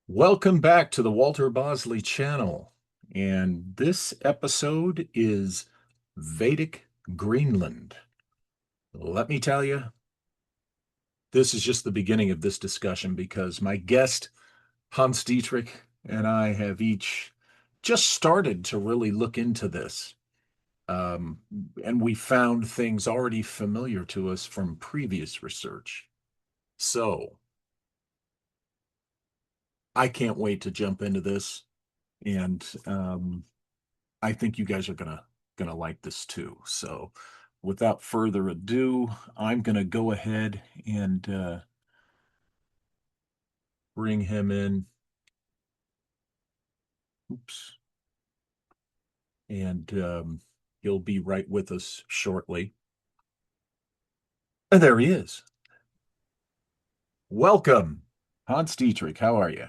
Welcome back to the Walter Bosley channel. And this episode is Vedic Greenland. Let me tell you, this is just the beginning of this discussion because my guest, Hans Dietrich, and I have each just started to really look into this. Um, and we found things already familiar to us from previous research. So I can't wait to jump into this. And I think you guys are gonna like this too. So without further ado, I'm gonna go ahead and bring him in. Oops. And he'll be right with us shortly. And there he is. Welcome, Hans Dietrich. How are you?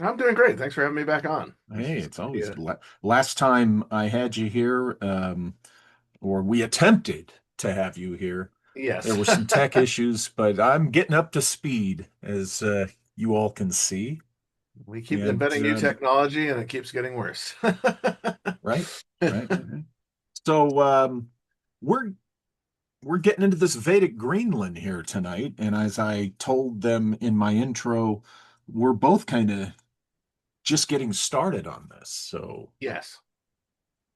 I'm doing great. Thanks for having me back on. This Hey, is it's gonna be always a last time I had you here, or we attempted to have you here. There yes. were some tech issues, but I'm getting up to speed, as you all can see. We keep And inventing new technology and it keeps getting worse. right, right. So we're we're getting into this Vedic Greenland here tonight, and as I told them in my intro, we're both kind of just getting started on this. So, Yes.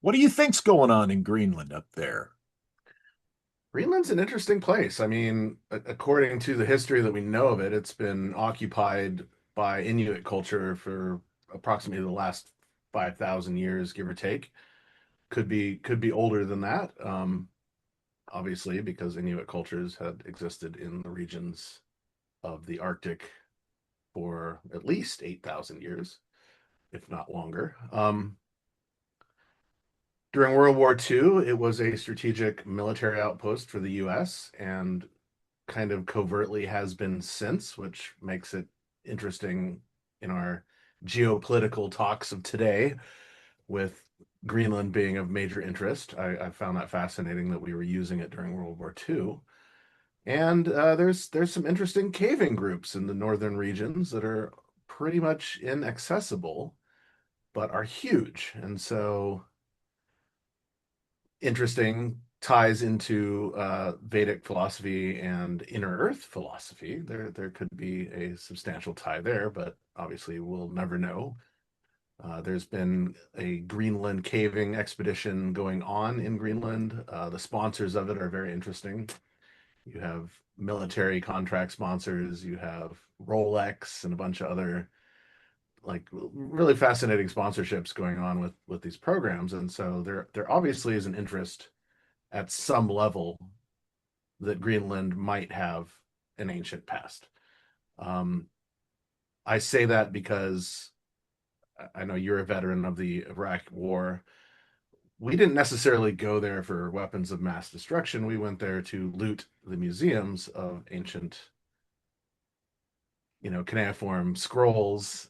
what do you think's going on in Greenland up there? Greenland's an interesting place. I mean, according to the history that we know of it, it's been occupied by Inuit culture for approximately the last 5,000 years, give or take. Could be older than that. Obviously, because Inuit cultures had existed in the regions of the Arctic for at least 8,000 years, if not longer. During World War II, it was a strategic military outpost for the US and kind of covertly has been since, which makes it interesting in our geopolitical talks of today, with Greenland being of major interest. I found that fascinating that we were using it during World War II. And there's some interesting caving groups in the northern regions that are pretty much inaccessible, but are huge. And so interesting ties into Vedic philosophy and inner earth philosophy. There could be a substantial tie there, but obviously we'll never know. There's been a Greenland caving expedition going on in Greenland. The sponsors of it are very interesting. You have military contract sponsors, you have Rolex and a bunch of other like really fascinating sponsorships going on with these programs. And so there obviously is an interest at some level that Greenland might have an ancient past. Um, I say that because I know you're a veteran of the Iraq War. We didn't necessarily go there for weapons of mass destruction. We went there to loot the museums of ancient, cuneiform scrolls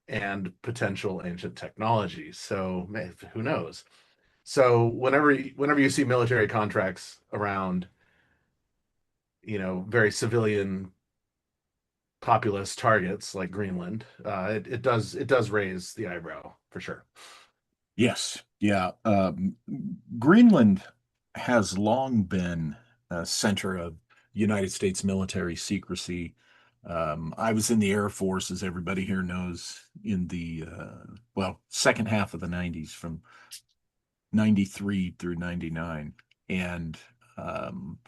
and potential ancient technologies. So who knows? So whenever you see military contracts around, very civilian populous targets like Greenland, it does raise the eyebrow for sure. Yes, yeah. Greenland has long been a center of United States military secrecy. I was in the Air Force, as everybody here knows, in the second half of the 90s, from 93 through 99. And um,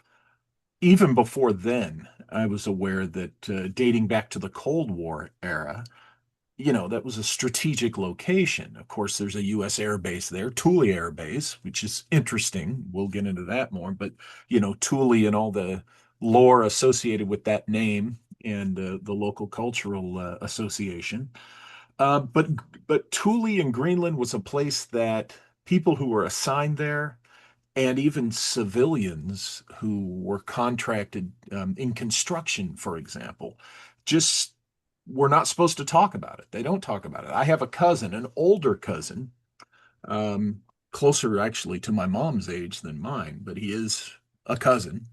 even before then, I was aware that dating back to the Cold War era, that was a strategic location. Of course, there's a U.S. Air Base there, Thule Air Base, which is interesting. We'll get into that more. But, Thule and all the lore associated with that name and the local cultural association. But Thule in Greenland was a place that people who were assigned there and even civilians who were contracted in construction, for example, just were not supposed to talk about it. They don't talk about it. I have a cousin, an older cousin, um, closer actually to my mom's age than mine, but he is a cousin.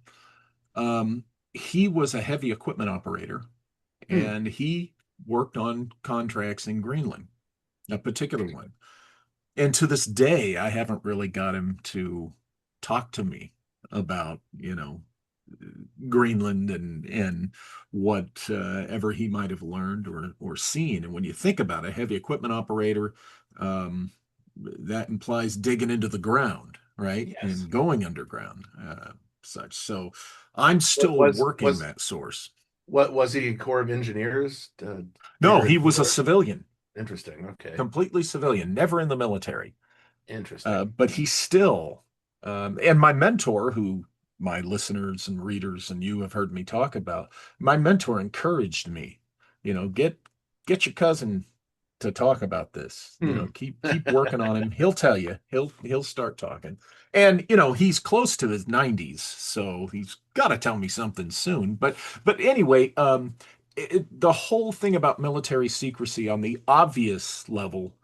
Um, he was a heavy equipment operator, Hmm. and he worked on contracts in Greenland, a particular one. And to this day, I haven't really got him to talk to me about, Greenland and what ever he might have learned or seen. And when you think about a heavy equipment operator, that implies digging into the ground, right? Yes. And going underground, such. So I'm What still working that source. was he Corps of Engineers? No, Digger and he was a driller? civilian, Interesting. Okay. completely civilian, never in the military. Interesting. But he still, and my mentor, who my listeners and readers and you have heard me talk about, my mentor encouraged me, get your cousin to talk about this. Hmm. Keep working on him. He'll tell you. He'll start talking. And he's close to his 90s, so he's got to tell me something soon. But anyway, the whole thing about military secrecy on the obvious level,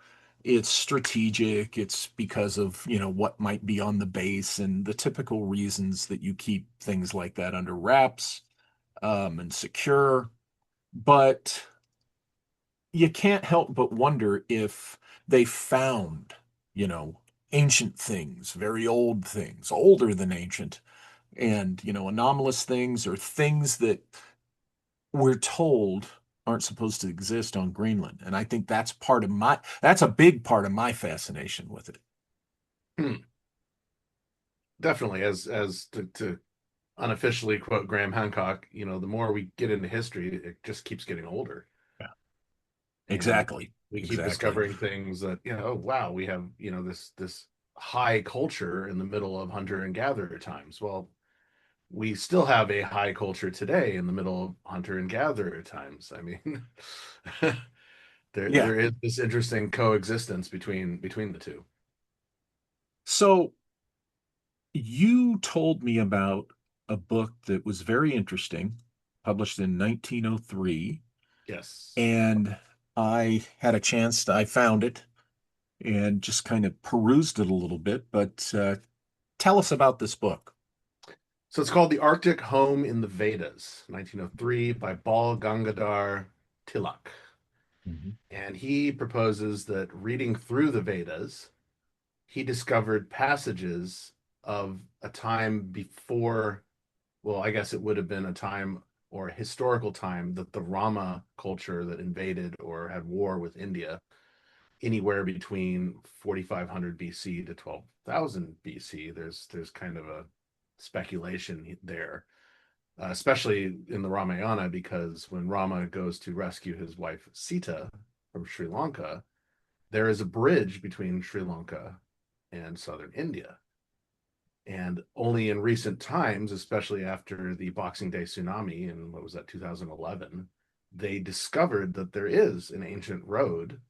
it's strategic. It's because of, what might be on the base and the typical reasons that you keep things like that under wraps, and secure. But you can't help but wonder if they found, you know, ancient things, very old things, older than ancient, and, anomalous things or things that we're told aren't supposed to exist on Greenland. And I think that's a big part of my fascination with it. Hmm. Definitely, as to unofficially quote Graham Hancock, the more we get into history, it just keeps getting older. Yeah. And Exactly. we keep Exactly. discovering things that, oh wow, we have, this high culture in the middle of hunter and gatherer times. Well, we still have a high culture today in the middle of hunter and gatherer times. I mean, there Yeah. there is this interesting coexistence between the two. So you told me about a book that was very interesting, published in 1903, Yes. and I found it and just kind of perused it a little bit. But tell us about this book. So it's called The Arctic Home in the Vedas, 1903, by Bal Gangadhar Tilak. Mhm. And he proposes that reading through the Vedas, he discovered passages of a time before, well, I guess it would have been a time or a historical time that the Rama culture that invaded or had war with India, anywhere between 4500 BC to 12,000 BC. There's kind of a speculation there, especially in the Ramayana, because when Rama goes to rescue his wife Sita from Sri Lanka, there is a bridge between Sri Lanka and southern India. And only in recent times, especially after the Boxing Day tsunami in what was that, 2011, they discovered that there is an ancient road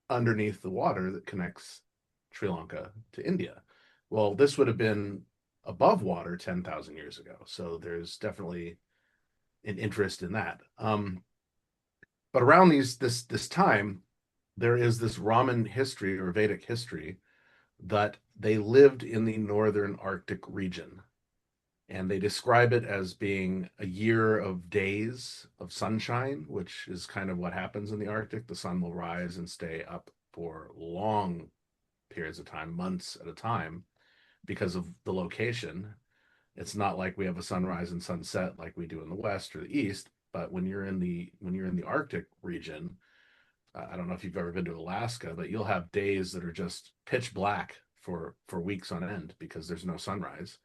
underneath the water that connects Sri Lanka to India. Well, this would have been above water 10,000 years ago. So there's definitely an interest in that. But around this time, there is this Raman history or Vedic history that they lived in the northern Arctic region. And they describe it as being a year of days of sunshine, which is kind of what happens in the Arctic. The sun will rise and stay up for long periods of time, months at a time, because of the location. It's not like we have a sunrise and sunset like we do in the West or the East. But when you're in the Arctic region, I don't know if you've ever been to Alaska, but you'll have days that are just pitch black for weeks on end because there's no sunrise,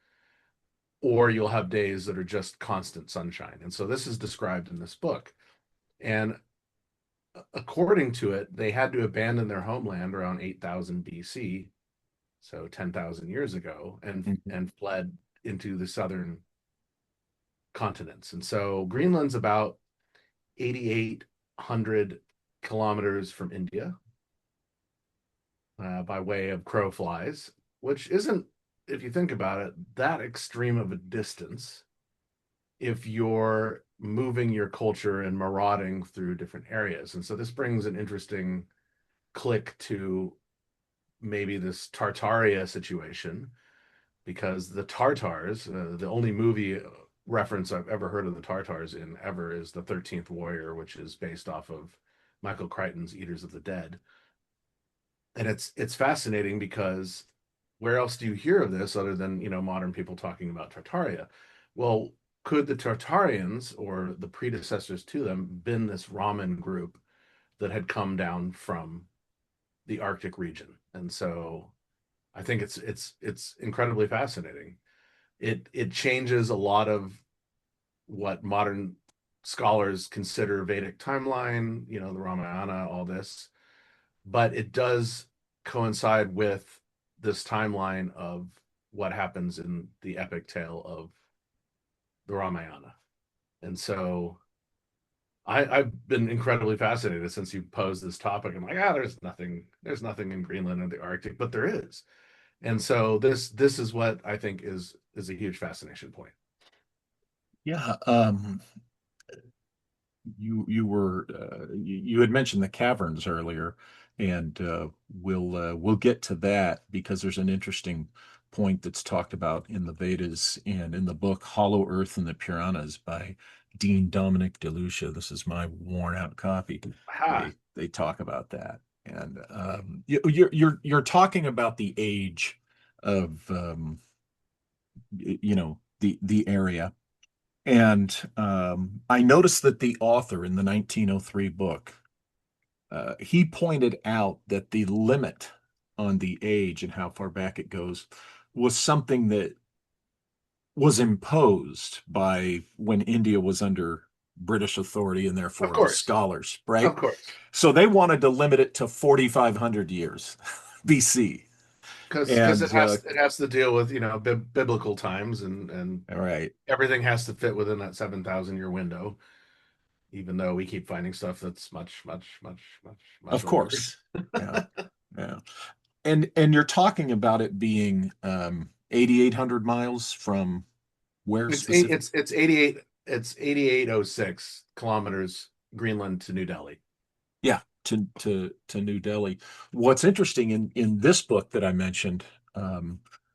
or you'll have days that are just constant sunshine. And so this is described in this book. And according to it, they had to abandon their homeland around 8000 BC, so 10,000 years ago, and Mhm. and fled into the southern continents. And so Greenland's about 8,800 kilometers from India, by way of crow flies, which isn't, if you think about it, that extreme of a distance if you're moving your culture and marauding through different areas. And so this brings an interesting click to maybe this Tartaria situation, because the Tartars, the only movie reference I've ever heard of the Tartars in ever is the 13th Warrior, which is based off of Michael Crichton's Eaters of the Dead. And it's fascinating because where else do you hear of this other than, modern people talking about Tartaria? Well, could the Tartarians or the predecessors to them been this ramen group that had come down from the Arctic region? And so I think it's incredibly fascinating. It changes a lot of what modern scholars consider Vedic timeline, the Ramayana, all this, but it does coincide with this timeline of what happens in the epic tale of the Ramayana. And so I've been incredibly fascinated since you posed this topic. I'm like, there's nothing in Greenland or the Arctic, but there is. And so this is what I think is a huge fascination point. Yeah, you had mentioned the caverns earlier, and we'll get to that because there's an interesting point that's talked about in the Vedas and in the book Hollow Earth and the Puranas by Dean Dominic DeLucia. This is my worn out copy. Ha! They talk about that, and you're talking about the age of the area. And I noticed that the author in the 1903 book, he pointed out that the limit on the age and how far back it goes was something that was imposed by when India was under British authority and Of therefore the course. scholars, Of right? course. So they wanted to limit it to 4,500 years BC. Because And it has to deal with, biblical times and all right, everything has to fit within that 7,000 year window, even though we keep finding stuff that's much, much, much, much, much of older. course. Yeah. Yeah. And you're talking about it being 8,800 miles from where It's eight, specific? it's 8806 kilometers Greenland to New Delhi. Yeah, to New Delhi. What's interesting in this book that I mentioned,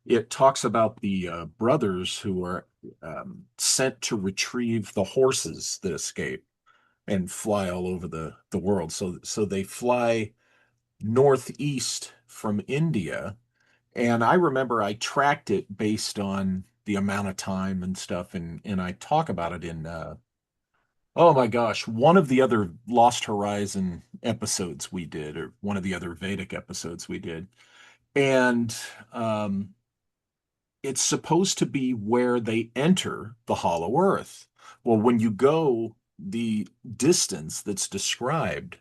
it talks about the brothers who are sent to retrieve the horses that escape and fly all over the world. So they fly northeast from India. And I remember I tracked it based on the amount of time and stuff, and I talk about it in oh my gosh, one of the other Lost Horizon episodes we did, or one of the other Vedic episodes we did. And um it's supposed to be where they enter the Hollow Earth. Well, when you go the distance that's described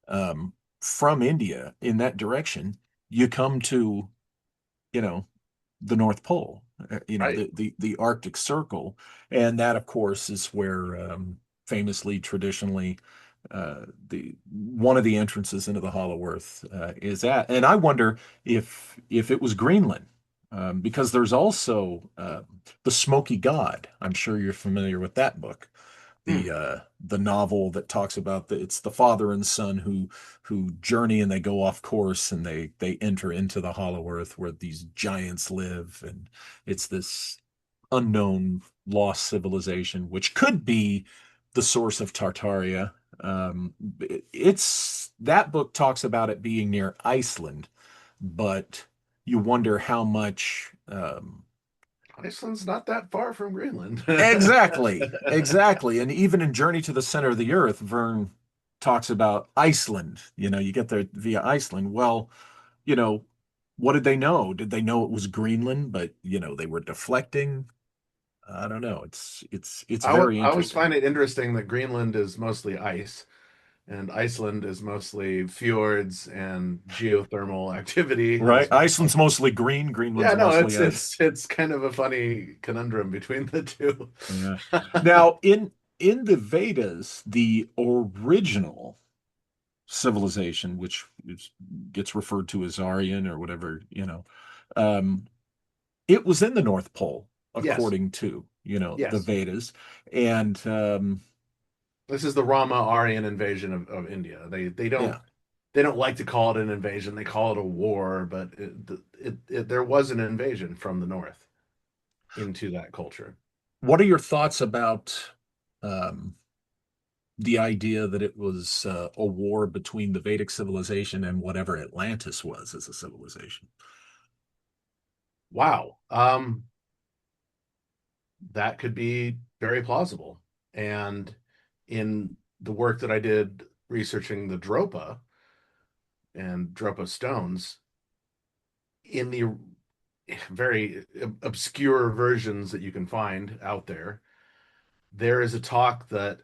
um from India in that direction, you come to, you know, the North Pole, Right. the Arctic Circle, and that, of course, is where famously, traditionally, the one of the entrances into the Hollow Earth is at. And I wonder if it was Greenland, because there's also the Smoky God. I'm sure you're familiar with that book, Hmm. the novel that talks about it's the father and son who journey and they go off course and they enter into the Hollow Earth where these giants live, and it's this unknown lost civilization which could be the source of Tartaria. It's that book talks about it being near Iceland, but you wonder how much Iceland's not that far from Greenland. exactly, exactly. And even in Journey to the Center of the Earth, Verne talks about Iceland. You get there via Iceland. Well, you know, what did they know? Did they know it was Greenland, but they were deflecting? I don't know. It's very I always interesting. find it interesting that Greenland is mostly ice and Iceland is mostly fjords and geothermal activity Right? as Iceland's well. mostly green, Yeah, Greenland's no, mostly it's ice. it's it's kind of a funny conundrum between the two. Yeah. Now, in the Vedas, the original civilization, which gets referred to as Aryan or whatever, um, it was in the North Pole, Yes, according to, the yes. Vedas. And This is the Rama Aryan invasion of India. They don't yeah, they don't like to call it an invasion. They call it a war, but there was an invasion from the north into that culture. what are your thoughts about um, the idea that it was a war between the Vedic civilization and whatever Atlantis was as a civilization. Wow. That could be very plausible. And in the work that I did researching the Dropa and Dropa stones, in the very obscure versions that you can find out there, there is a talk that,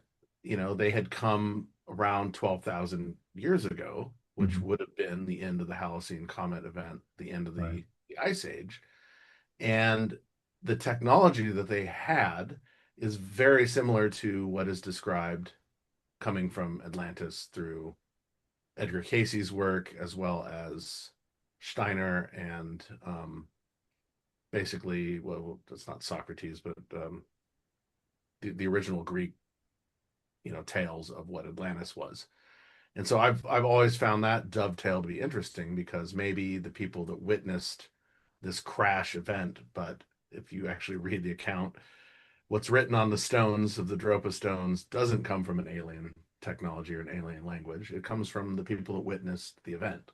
they had come around 12,000 years ago, which Mhm. would have been the end of the Halcyon Comet event, the end of Right. the Ice Age. And the technology that they had is very similar to what is described coming from Atlantis through Edgar Casey's work, as well as Steiner and basically, well, it's not Socrates, but the original Greek, tales of what Atlantis was. And so I've always found that dovetail to be interesting because maybe the people that witnessed this crash event, but if you actually read the account, what's written on the stones of the Dropa stones doesn't come from an alien technology or an alien language. It comes from the people that witnessed the event.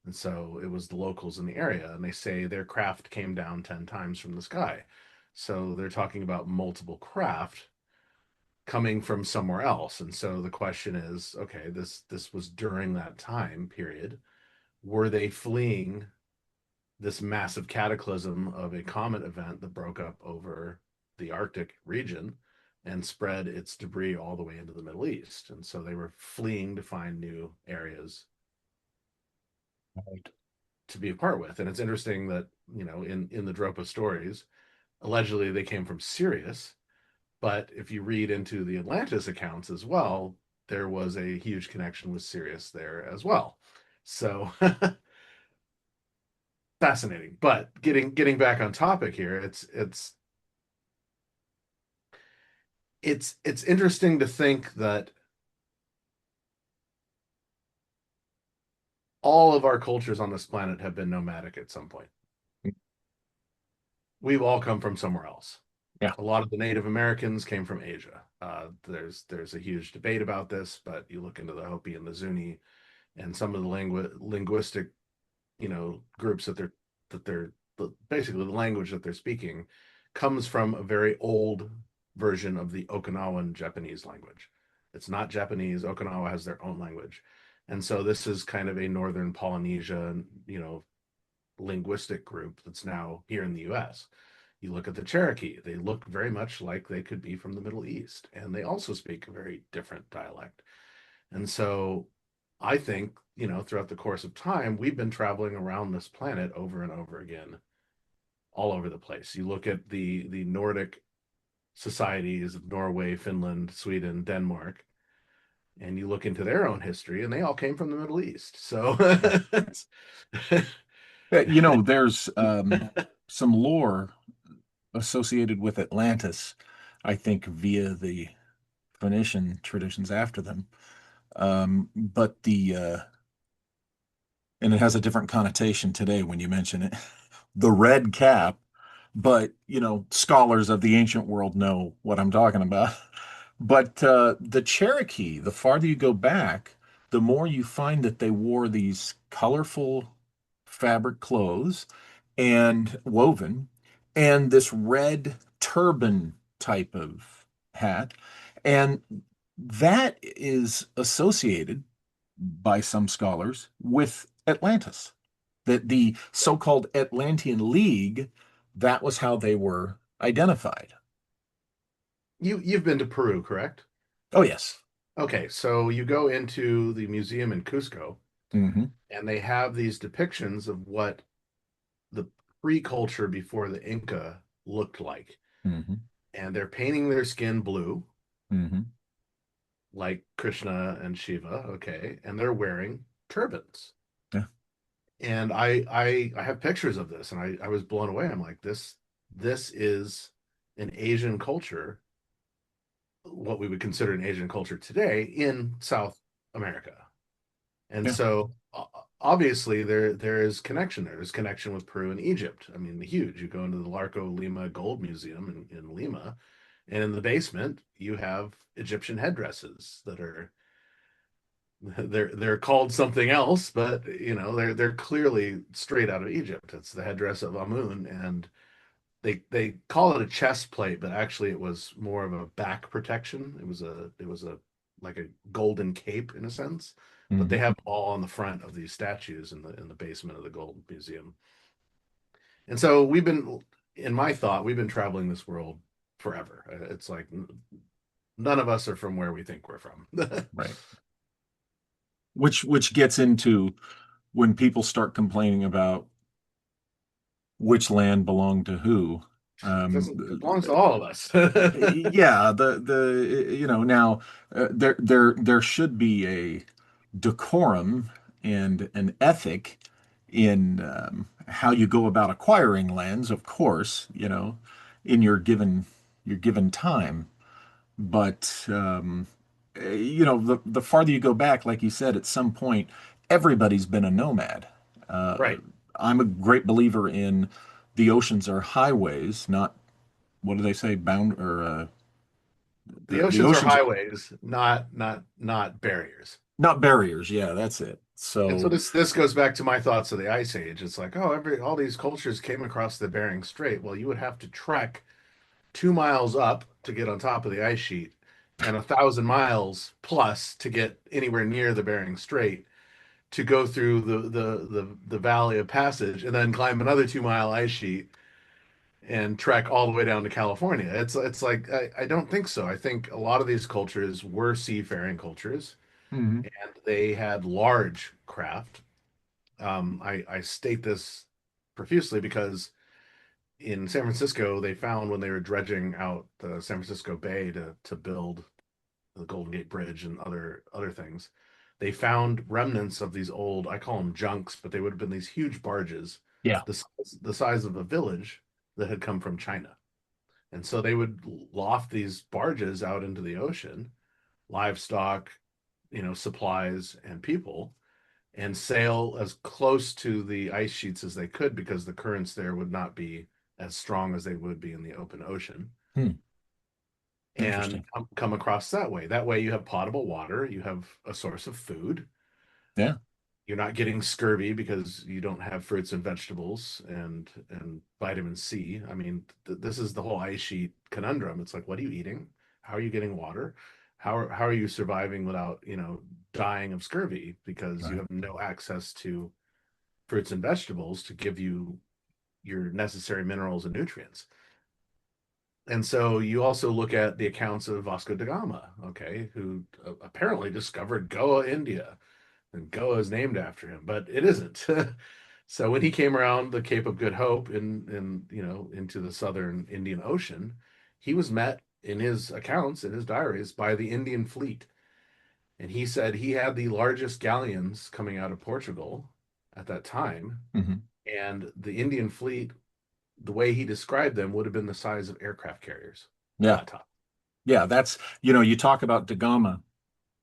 And so it was the locals in the area, and they say their craft came down 10 times from the sky. So they're talking about multiple craft coming from somewhere else. And so the question is, okay, this was during that time period. Were they fleeing this massive cataclysm of a comet event that broke up over the Arctic region and spread its debris all the way into the Middle East? And so they were fleeing to find new areas Right. to be apart with. And it's interesting that, in the Dropa stories, allegedly they came from Sirius, but if you read into the Atlantis accounts as well, there was a huge connection with Sirius there as well. So fascinating. But getting back on topic here, it's interesting to think that all of our cultures on this planet have been nomadic at some point. We've all come from somewhere else. Yeah. A lot of the Native Americans came from Asia. There's a huge debate about this, but you look into the Hopi and the Zuni and some of the linguistic, groups that they're basically the language that they're speaking comes from a very old version of the Okinawan Japanese language. It's not Japanese. Okinawa has their own language. And so this is kind of a northern Polynesia, linguistic group that's now here in the US. You look at the Cherokee, they look very much like they could be from the Middle East, and they also speak a very different dialect. And so I think, throughout the course of time, we've been traveling around this planet over and over again, all over the place. You look at the Nordic societies of Norway, Finland, Sweden, Denmark, and you look into their own history, and they all came from the Middle East. So There's some lore associated with Atlantis, I think, via the Phoenician traditions after them. But and it has a different connotation today when you mention it. The red cap, but scholars of the ancient world know what I'm talking about. But the Cherokee, the farther you go back, the more you find that they wore these colorful fabric clothes and woven, and this red turban type of hat. And that is associated by some scholars with Atlantis. That the so-called Atlantean League, that was how they were identified. you've been to Peru, correct? Oh, yes. Okay, so you go into the museum in Cusco, Hmm. and they have these depictions of what the pre-culture before the Inca looked like. Hmm. And they're painting their skin blue, Hmm. like Krishna and Shiva, okay, and they're wearing turbans. Yeah. And I have pictures of this, and I was blown away. I'm like, this is an Asian culture, what we would consider an Asian culture today in South America. And Yeah. so obviously there is connection there. There's connection with Peru and Egypt. I mean, the huge. You go into the Larco Lima Gold Museum in Lima, And in the basement, you have Egyptian headdresses that are they're called something else, but they're clearly straight out of Egypt. It's the headdress of Amun, and they call it a chest plate, but actually it was more of a back protection. It was a like a golden cape in a sense, but they Hmm. have them all on the front of these statues in the basement of the Gold Museum. And so in my thought, we've been traveling this world forever. It's like none of us are from where we think we're from. Right. Which gets into when people start complaining about which land belonged to who. It belongs to all of us. Yeah, now there should be a decorum and an ethic in how you go about acquiring lands, of course, in your given time. But the farther you go back, like you said, at some point, everybody's been a nomad. Uh, Right. I'm a great believer in the oceans are highways, not what do they say, bound or The the oceans are oceans, highways, not barriers. not barriers. Yeah, that's it. And so So, this goes back to my thoughts of the Ice Age. It's like, oh, all these cultures came across the Bering Strait. Well, you would have to trek 2 miles up to get on top of the ice sheet, and 1,000 miles plus to get anywhere near the Bering Strait to go through the Valley of Passage, and then climb another 2 mile ice sheet and trek all the way down to California. It's like I don't think so. I think a lot of these cultures were seafaring cultures, mhm. and they had large craft. I state this profusely because in San Francisco, they found when they were dredging out the San Francisco Bay to build the Golden Gate Bridge and other things, they found remnants of these old, I call them junks, but they would have been these huge barges, Yeah. the size of a village that had come from China. And so they would loft these barges out into the ocean, livestock, supplies and people, and sail as close to the ice sheets as they could because the currents there would not be as strong as they would be in the open ocean, Hmm. and Interesting. come across that way. That way, you have potable water, you have a source of food. Yeah. You're not getting scurvy because you don't have fruits and vegetables and vitamin C. I mean, this is the whole ice sheet conundrum. It's like, what are you eating? How are you getting water? How are you surviving without, dying of scurvy because you Right. have no access to fruits and vegetables to give you your necessary minerals and nutrients. And so you also look at the accounts of Vasco da Gama, okay, who apparently discovered Goa, India, and Goa is named after him, but it isn't. So when he came around the Cape of Good Hope into the southern Indian Ocean, he was met in his accounts, in his diaries, by the Indian fleet. And he said he had the largest galleons coming out of Portugal at that time. Hmm. And the Indian fleet, the way he described them, would have been the size of aircraft carriers, Yeah. flat top. Yeah. You talk about da Gama,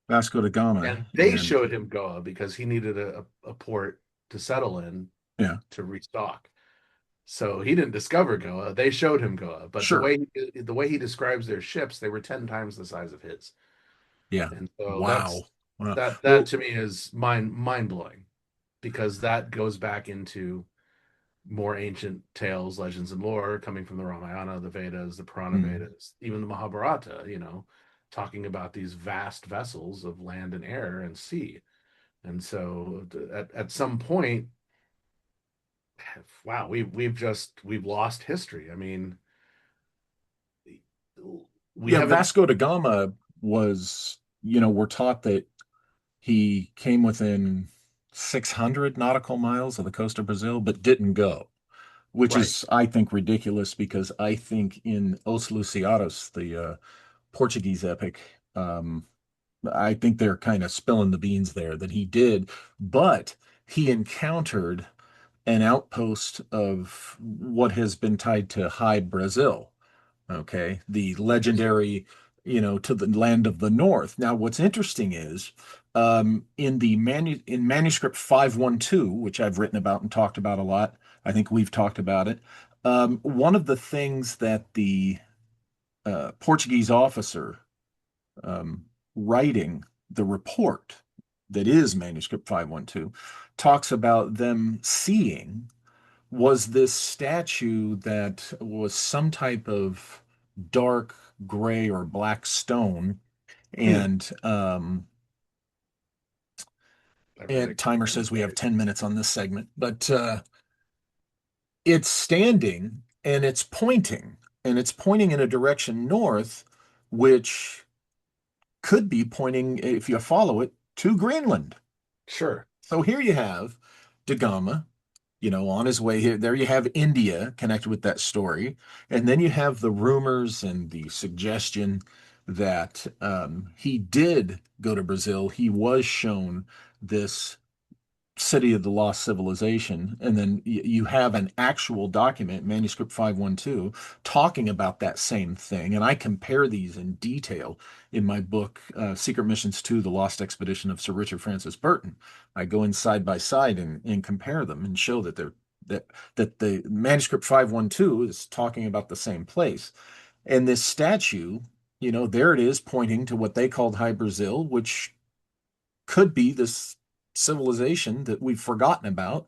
Vasco da Gama, And they and showed him Goa because he needed a port to settle in yeah, to restock. So he didn't discover Goa. They showed him Goa, but sure. the way he describes their ships, they were 10 times the size of his. Yeah. And so Wow. Wow. that Well, to me is mind blowing because that goes back into more ancient tales, legends, and lore coming from the Ramayana, the Vedas, the Purana mm, Vedas, even the Mahabharata, talking about these vast vessels of land and air and sea. And so at some point, wow, we've lost history. I mean, we yeah, haven't Vasco da Gama was, we're taught that he came within 600 nautical miles of the coast of Brazil, but didn't go, which right. is, I think, ridiculous because I think in Os Lusíadas, the Portuguese epic, I think they're kind of spilling the beans there that he did, but he encountered an outpost of what has been tied to Hy-Brasil, okay, the Interesting. legendary, to the land of the north. Now, what's interesting is in manuscript 512, which I've written about and talked about a lot, I think we've talked about it. One of the things that the Portuguese officer um, writing the report that is manuscript 512 talks about them seeing was this statue that was some type of dark gray or black stone. Hmm. And Everything. timer says we have 10 minutes on this segment, but it's standing and it's pointing in a direction north, which could be pointing, if you follow it, to Greenland. Sure. So here you have Da Gama, on his way here. There you have India connected with that story. And then you have the rumors and the suggestion that he did go to Brazil. He was shown this City of the Lost Civilization, and then you have an actual document, manuscript 512, talking about that same thing. And I compare these in detail in my book, Secret Missions 2, The Lost Expedition of Sir Richard Francis Burton. I go in side by side and compare them and show that that the manuscript 512 is talking about the same place. And this statue, there it is pointing to what they called Hy-Brasil, which could be this civilization that we've forgotten about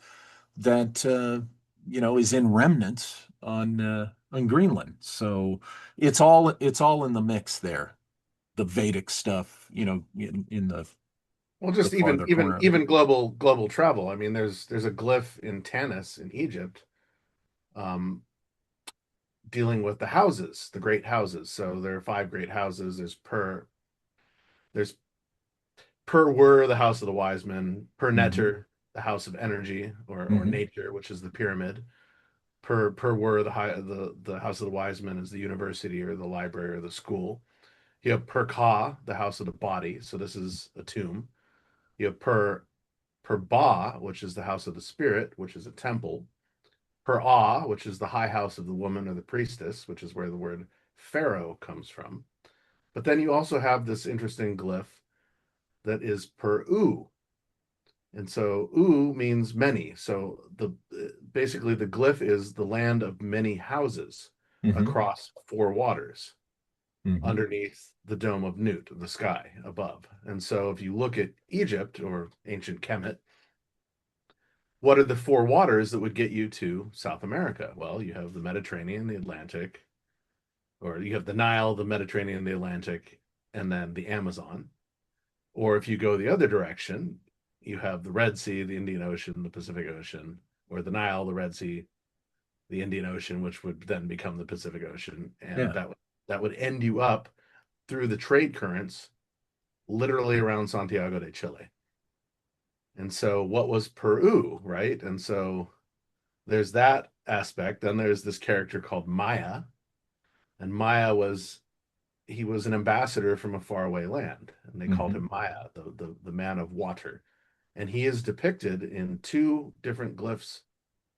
that is in remnants on Greenland. So it's all in the mix there. The Vedic stuff, in Well, the just even farther even corner of it. even global travel. I mean, there's a glyph in Tanis in Egypt, um, dealing with the houses, the great houses. So there are five great houses. There's per were the house of the wise men, per Hmm. netter the house of energy or Hmm. nature, which is the pyramid. Per were the house of the wise men is the university or the library or the school. You have per ka the house of the body. So this is a tomb. You have per ba, which is the house of the spirit, which is a temple. Per ah, which is the high house of the woman or the priestess, which is where the word pharaoh comes from. But then you also have this interesting glyph that is per u. And so u means many. So the basically the glyph is the land of many houses Hmm. across four waters Hmm. underneath the dome of Nut, the sky above. And so if you look at Egypt or ancient Kemet, what are the four waters that would get you to South America? Well, you have the Mediterranean, the Atlantic, or you have the Nile, the Mediterranean, the Atlantic, and then the Amazon. Or if you go the other direction, you have the Red Sea, the Indian Ocean, the Pacific Ocean, or the Nile, the Red Sea, the Indian Ocean, which would then become the Pacific Ocean, and Yeah. that would end you up through the trade currents, literally around Santiago de Chile. And so, what was Peru, right? And so, there's that aspect. Then there's this character called Maya, and Maya was he was an ambassador from a faraway land, and they called Hmm. him Maya, the man of water. And he is depicted in two different glyphs.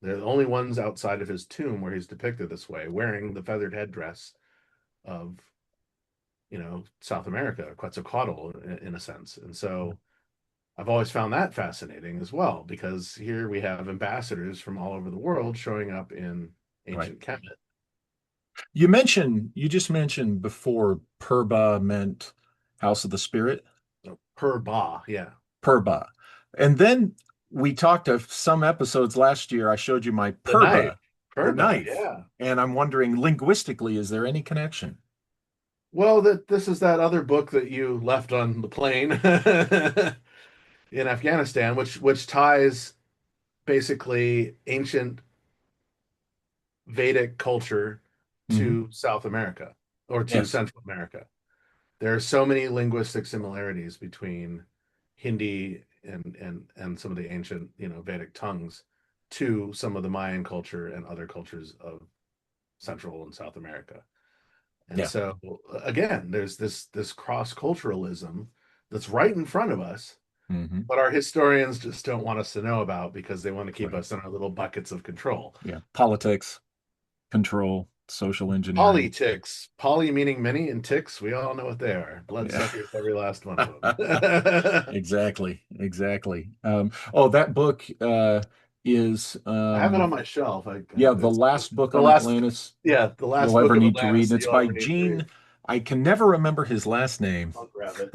They're the only ones outside of his tomb where he's depicted this way, wearing the feathered headdress of, South America, Quetzalcoatl in a sense. And so I've always found that fascinating as well, because here we have ambassadors from all over the world showing up in Right. ancient Kemet. You just mentioned before Purba meant House of the Spirit. So per ba, yeah. Purba. And then we talked of some episodes last year. I showed you my The knife, Purba, the per ba, knife. yeah. And I'm wondering linguistically, is there any connection? Well, that this is that other book that you left on the plane in Afghanistan, which ties basically ancient Vedic culture Hmm. to South America or to Yes. Central America. There are so many linguistic similarities between Hindi and some of the ancient, Vedic tongues to some of the Mayan culture and other cultures of Central and South America. And Yeah. so again, there's this cross-culturalism that's right in front of us, Hmm. but our historians just don't want us to know about because they want to keep Right. us in our little buckets of control. Yeah. Politics, control, social engineering. Politics, poly meaning many, and ticks, we all know what they are. Yeah. Bloodsuckers, every last one of them. Exactly. Exactly. Oh, that book. is I have it on my shelf. yeah, the It's last book the on last, Atlantis yeah, the last you'll book ever of need to read. Atlantis And that it's you'll by ever need to read. Gene. I can never remember his last name. I'll grab it.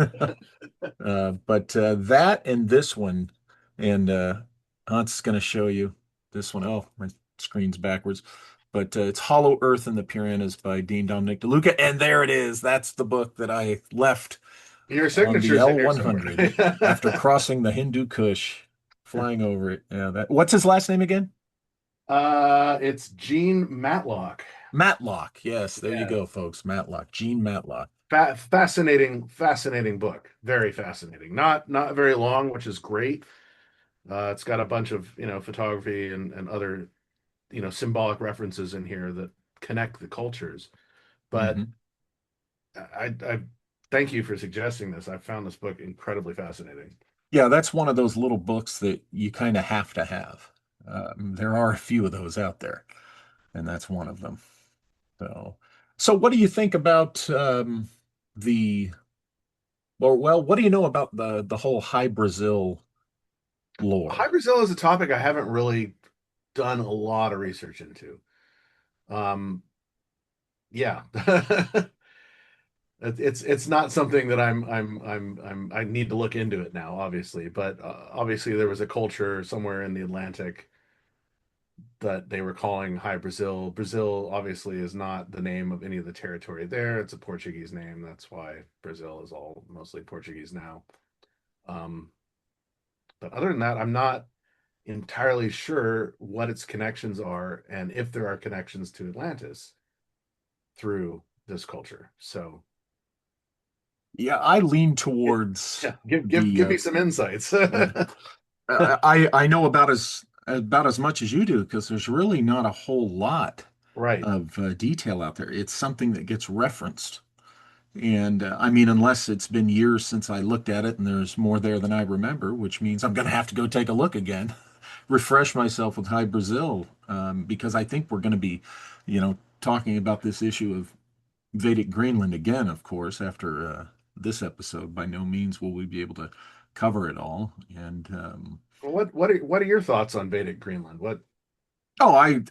But that and this one, and Hans is going to show you this one. Oh, my screen's backwards. But it's Hollow Earth and the Piranhas by Dean Dominic DeLuca. And there it is. That's the book that I left Your on the signature's in here somewhere. L-100 after crossing the Hindu Kush, flying over it. Yeah, that. What's his last name again? It's Gene Matlock. Matlock. Yes, there you Yeah, go, folks. Matlock. Gene Matlock. fascinating book. Very fascinating. Not very long, which is great. It's got a bunch of, photography and other, symbolic references in here that connect the cultures. But Hmm. I thank you for suggesting this. I found this book incredibly fascinating. Yeah, that's one of those little books that you kind of have to have. There are a few of those out there, and that's one of them. So, so what do you think about the, well, what do you know about the whole Hy-Brasil lore? Hy-Brasil is a topic I haven't really done a lot of research into. Um, yeah. It's not something that I need to look into it now, obviously, but obviously there was a culture somewhere in the Atlantic that they were calling Hy-Brasil. Brazil obviously is not the name of any of the territory there. It's a Portuguese name. That's why Brazil is all mostly Portuguese now. Um, but other than that, I'm not entirely sure what its connections are and if there are connections to Atlantis through this culture. So Yeah, I lean yeah, towards yeah, give the me some insights. yeah. I know about as much as you do because there's really not a whole lot Right. of detail out there. It's something that gets referenced. And I mean, unless it's been years since I looked at it and there's more there than I remember, which means I'm going to have to go take a look again, refresh myself with High Brazil, because I think we're going to be, talking about this issue of Vedic Greenland again, of course, after this episode. By no means will we be able to cover it all. And Well, what are your thoughts on Vedic Greenland? What oh,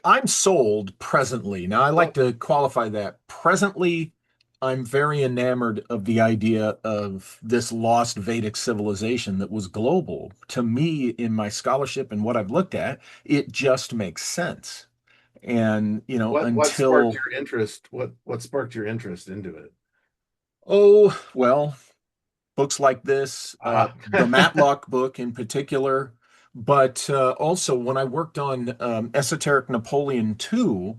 I'm sold presently. Now I like what to qualify that. Presently, I'm very enamored of the idea of this lost Vedic civilization that was global. To me, in my scholarship and what I've looked at, it just makes sense. And, what sparked until, your interest? What sparked your interest into it? oh, well, books like this, Ah, the Matlock book in particular, but also when I worked on Esoteric Napoleon II.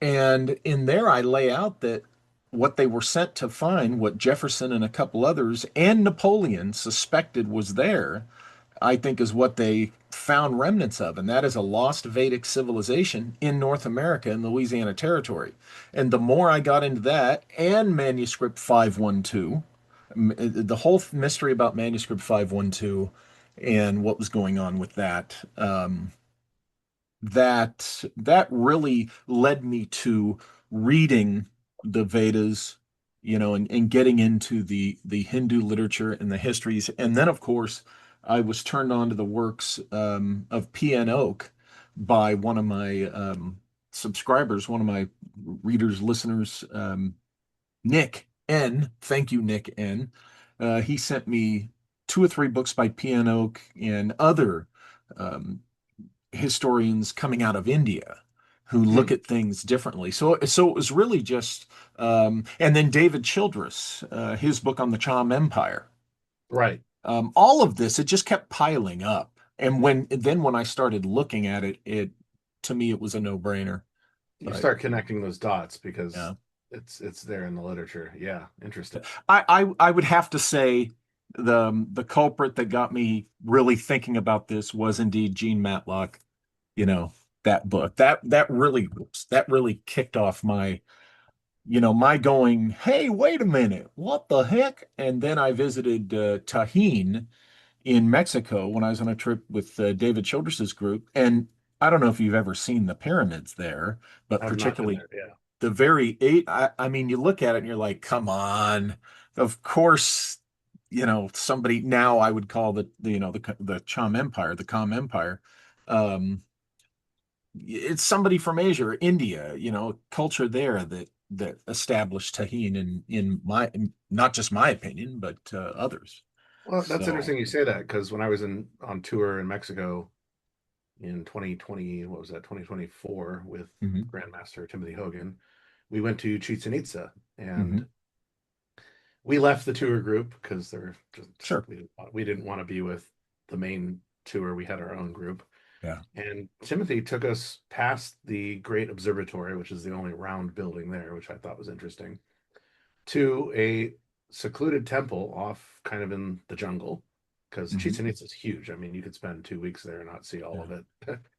And in there, I lay out that what they were sent to find, what Jefferson and a couple others and Napoleon suspected was there, I think is what they found remnants of. And that is a lost Vedic civilization in North America and the Louisiana Territory. And the more I got into that and Manuscript 512, the whole mystery about Manuscript 512 and what was going on with that, that really led me to reading the Vedas, and getting into the Hindu literature and the histories. And then, of course, I was turned on to the works of P.N. Oak by one of my subscribers, one of my readers, listeners, Nick N. Thank you, Nick N. He sent me two or three books by P.N. Oak and other um, historians coming out of India who look hmm, at things differently. So it was really just, and then David Childress, his book on the Cham Empire. right. All of this, it just kept piling up. And when I started looking at it, to me it was a no-brainer. You But start connecting those dots because yeah, it's there in the literature. Yeah, interesting. I would have to say the culprit that got me really thinking about this was indeed Gene Matlock. you know, that book. That really kicked off my going, hey, wait a minute, what the heck? And then I visited Tajín in Mexico when I was on a trip with David Childress's group. And I don't know if you've ever seen the pyramids there, but I've not been particularly there. Yeah. the very eight, I mean, you look at it and you're like, come on. Of course, somebody now I would call the Cham Empire, the Com Empire. Um, it's somebody from Asia or India, culture there that established Tajín in my not just my opinion, but others. Well, that's So, interesting you say that because when I was on tour in Mexico in 2020, what was that, 2024 with mhm, Grandmaster Timothy Hogan, we went to Chichen Itza and mhm, we left the tour group because they're just sure, we didn't want to be with the main tour. We had our own group. yeah, And Timothy took us past the Great Observatory, which is the only round building there, which I thought was interesting, to a secluded temple off kind of in the jungle because mhm, Chichen Itza is huge. I mean, you could spend 2 weeks there and not see all yeah, of it.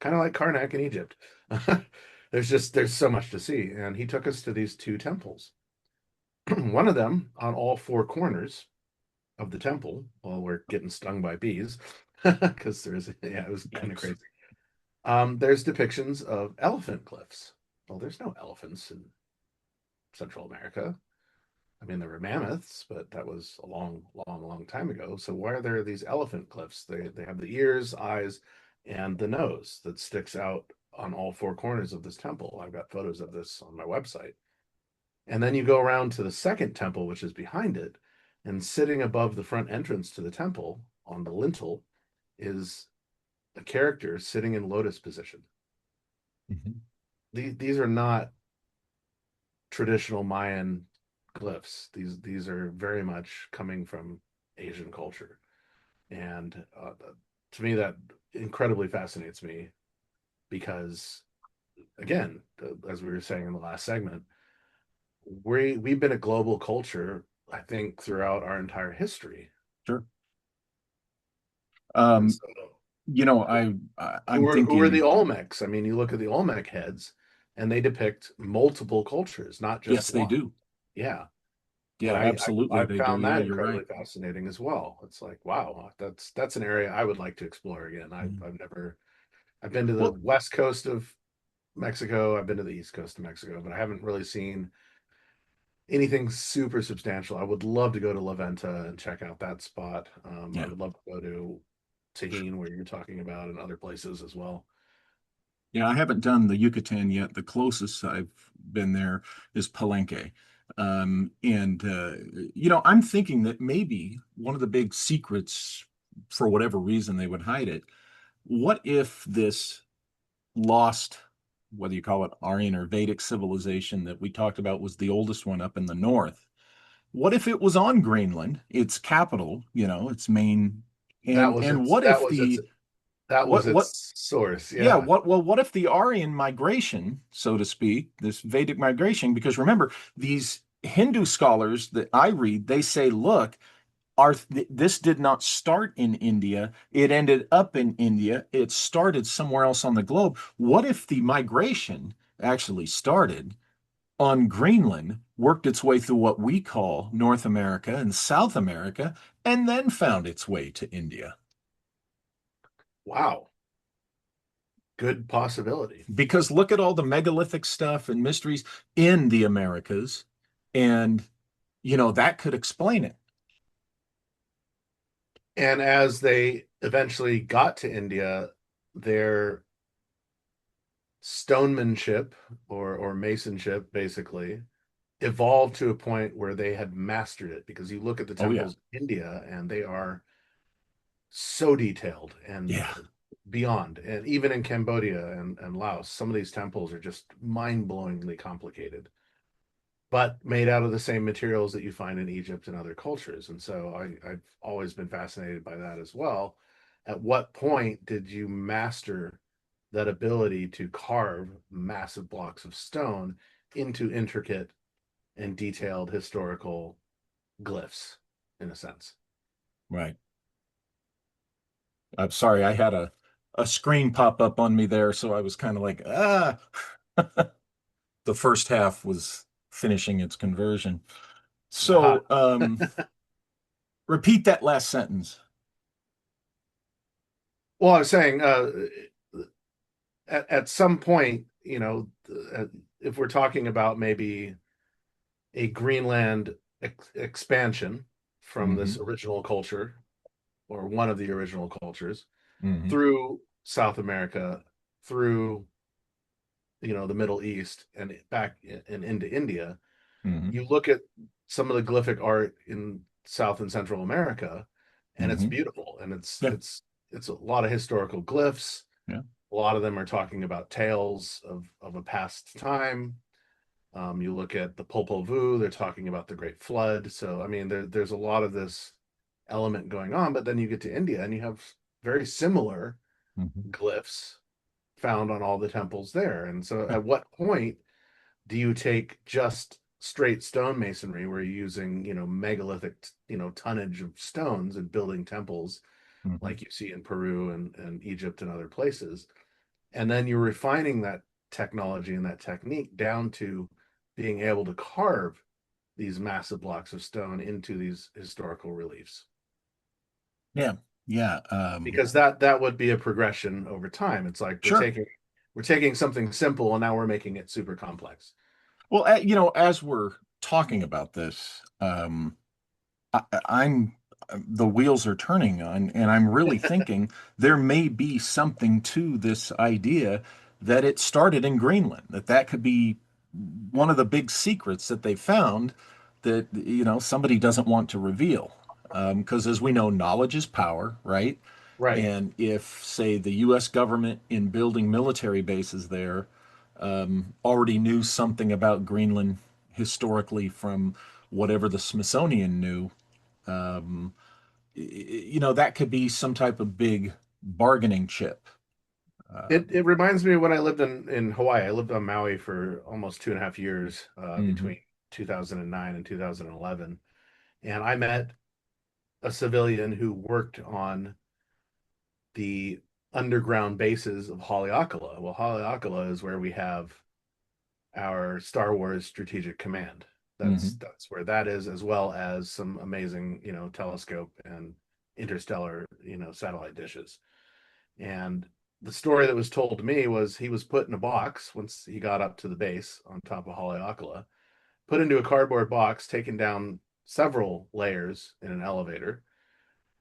Kind of like Karnak in Egypt. There's so much to see. And he took us to these two temples. One of them on all four corners of the temple while we're getting stung by bees because it was kind of yikes, crazy. There's depictions of elephant cliffs. Well, there's no elephants in Central America. I mean, there were mammoths, but that was a long, long, long time ago. So why are there these elephant cliffs? They have the ears, eyes, and the nose that sticks out on all four corners of this temple. I've got photos of this on my website. And then you go around to the second temple, which is behind it, and sitting above the front entrance to the temple on the lintel is a character sitting in lotus position. mhm, These are not traditional Mayan glyphs. These are very much coming from Asian culture, and to me that incredibly fascinates me because, again, as we were saying in the last segment, we've been a global culture, I think, throughout our entire history, sure. and Um, so I'm who are the thinking, Olmecs? I mean, you look at the Olmec heads, and they depict multiple cultures, not just yes, they one. do. Yeah. Yeah, And absolutely, I they do. found Yeah, that you're right. incredibly fascinating as well. It's like, wow, that's an area I would like to explore again. Mm. I've been to the Well, west coast of Mexico, I've been to the east coast of Mexico, but I haven't really seen anything super substantial. I would love to go to La Venta and check out that spot. I yeah. would love to go to Tajín, where you're talking about, and other places as well. Yeah, I haven't done the Yucatan yet. The closest I've been there is Palenque. And I'm thinking that maybe one of the big secrets, for whatever reason they would hide it, what if this lost, whether you call it Aryan or Vedic civilization that we talked about was the oldest one up in the north? What if it was on Greenland, its capital, its main, and what That if was its the that was what its source. yeah, Yeah. what if the Aryan migration, so to speak, this Vedic migration, because remember, these Hindu scholars that I read, they say, look, this did not start in India. It ended up in India. It started somewhere else on the globe. What if the migration actually started on Greenland, worked its way through what we call North America and South America, and then found its way to India? Wow. Good possibility. Because look at all the megalithic stuff and mysteries in the Americas, and that could explain it. And as they eventually got to India, their stonemanship or masonship basically evolved to a point where they had mastered it, because you look at the Oh yeah. temples in India and they are so detailed and Yeah. beyond. And even in Cambodia and Laos, some of these temples are just mind-blowingly complicated, but made out of the same materials that you find in Egypt and other cultures. And so I've always been fascinated by that as well. At what point did you master that ability to carve massive blocks of stone into intricate and detailed historical glyphs, in a sense? Right. I'm sorry, I had a screen pop up on me there, so I was kind of like, ah. The first half was finishing its conversion. Aha. So, repeat that last sentence. Well, I was saying, at some point, if we're talking about maybe a Greenland expansion from Hmm. this original culture, or one of the original cultures, Hmm. through South America through, the Middle East and back and into India, Hmm. you look at some of the glyphic art in South and Central America, and it's Hmm. beautiful, and Yeah. it's a lot of historical glyphs. Yeah. A lot of them are talking about tales of a past time. You look at the Popol Vuh, they're talking about the Great Flood. So, I mean, there's a lot of this element going on, but then you get to India and you have very similar Hmm. glyphs found on all the temples there. And so, Yeah. at what point do you take just straight stonemasonry where you're using, megalithic, tonnage of stones and building temples Hmm. like you see in Peru and Egypt and other places, and then you're refining that technology and that technique down to being able to carve these massive blocks of stone into these historical reliefs, Yeah. Yeah. because that would be a progression over time. It's like Sure. we're taking something simple and now we're making it super complex. Well, as we're talking about this, I'm the wheels are turning on, and I'm really thinking there may be something to this idea that it started in Greenland, that could be one of the big secrets that they found that, somebody doesn't want to reveal. Because as we know, knowledge is power, right? Right. And if, say, the US government in building military bases there already knew something about Greenland historically from whatever the Smithsonian knew, um, that could be some type of big bargaining chip. It reminds me of when I lived in Hawaii. I lived on Maui for almost 2.5 years, Hmm. between 2009 and 2011, and I met a civilian who worked on the underground bases of Haleakala. Well, Haleakala is where we have our Star Wars Strategic Command. That's Hmm. that's where that is, as well as some amazing, telescope and interstellar, satellite dishes. And the story that was told to me was he was put in a box once he got up to the base on top of Haleakala, put into a cardboard box, taken down several layers in an elevator,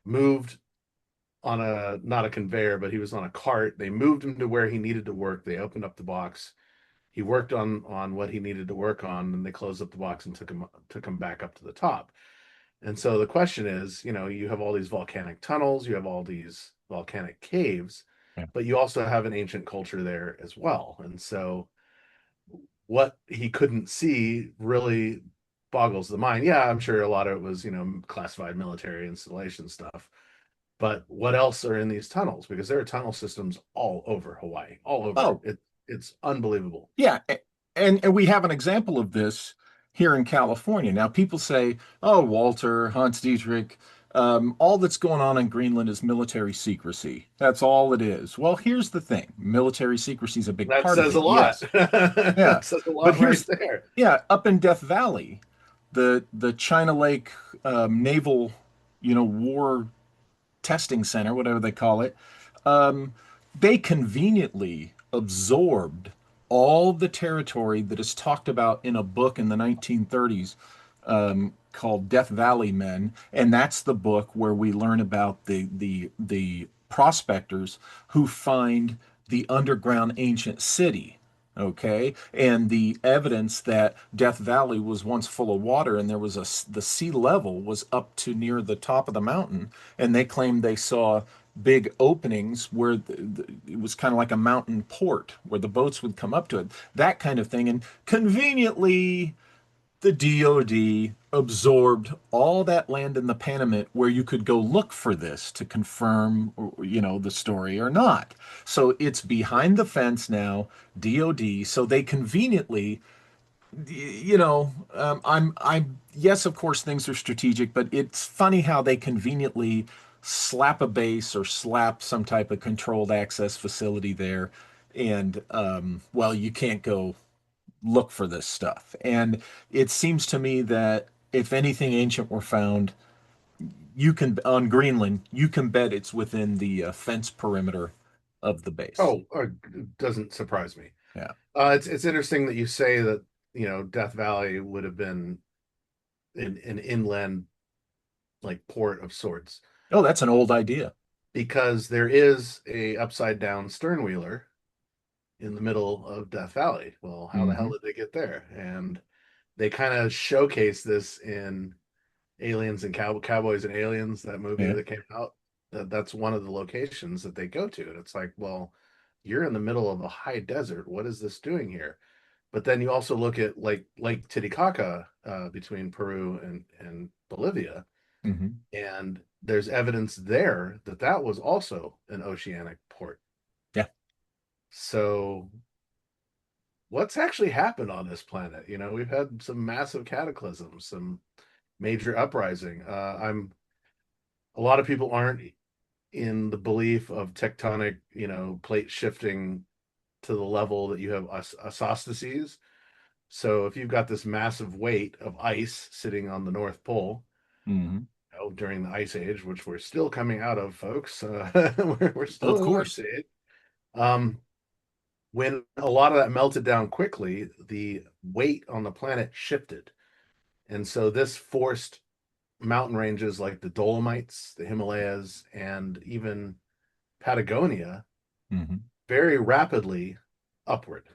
moved on a not a conveyor, but he was on a cart. They moved him to where he needed to work. They opened up the box. He worked on what he needed to work on, and they closed up the box and took him back up to the top. And so the question is, you have all these volcanic tunnels, you have all these volcanic caves, Yeah. but you also have an ancient culture there as well. And so what he couldn't see really boggles the mind. Yeah, I'm sure a lot of it was, classified military installation stuff. But what else are in these tunnels? Because there are tunnel systems all over Hawaii, all over. Oh, It's unbelievable. yeah. And we have an example of this here in California. Now, people say, oh, Walter, Hans Dietrich, all that's going on in Greenland is military secrecy. That's all it is. Well, here's the thing. Military secrecy is a big That part of says a it, lot. yes. That Yeah. says a But lot right here's, there. yeah, up in Death Valley, the China Lake Naval, War testing center, whatever they call it, um, they conveniently absorbed all the territory that is talked about in a book in the 1930s called Death Valley Men, and that's the book where we learn about the prospectors who find the underground ancient city. Okay, and the evidence that Death Valley was once full of water, and the sea level was up to near the top of the mountain, and they claimed they saw big openings where it was kind of like a mountain port where the boats would come up to it, that kind of thing. And conveniently, the DoD absorbed all that land in the Panamint where you could go look for this to confirm, the story or not. So it's behind the fence now, DoD. So they conveniently, yes, of course, things are strategic, but it's funny how they conveniently slap a base or slap some type of controlled access facility there. And, well, you can't go look for this stuff. And it seems to me that if anything ancient were found, on Greenland, you can bet it's within the fence perimeter of the base. Oh, doesn't surprise me. Yeah. It's interesting that you say that, Death Valley would have been an inland like port of sorts. Oh, that's an old idea. because there is a upside down sternwheeler in the middle of Death Valley. Well, how the hell Hmm. did they get there? And they kind of showcase this in Aliens and Cowboys and Aliens, that movie Yeah. that came out. That's one of the locations that they go to. And it's like, well, you're in the middle of a high desert. What is this doing here? But then you also look at like Lake Titicaca between Peru and Bolivia, Hmm. and there's evidence there that that was also an oceanic port. Yeah. So what's actually happened on this planet? We've had some massive cataclysms, some major uprising. I'm A lot of people aren't in the belief of tectonic, plate shifting to the level that you have isostasy. So if you've got this massive weight of ice sitting on the North Pole, Hmm. during the Ice Age, which we're still coming out of, folks, we're still Of in an Ice course. Age. Um, when a lot of that melted down quickly, the weight on the planet shifted. And so this forced mountain ranges like the Dolomites, the Himalayas, and even Patagonia Hmm. very rapidly upward.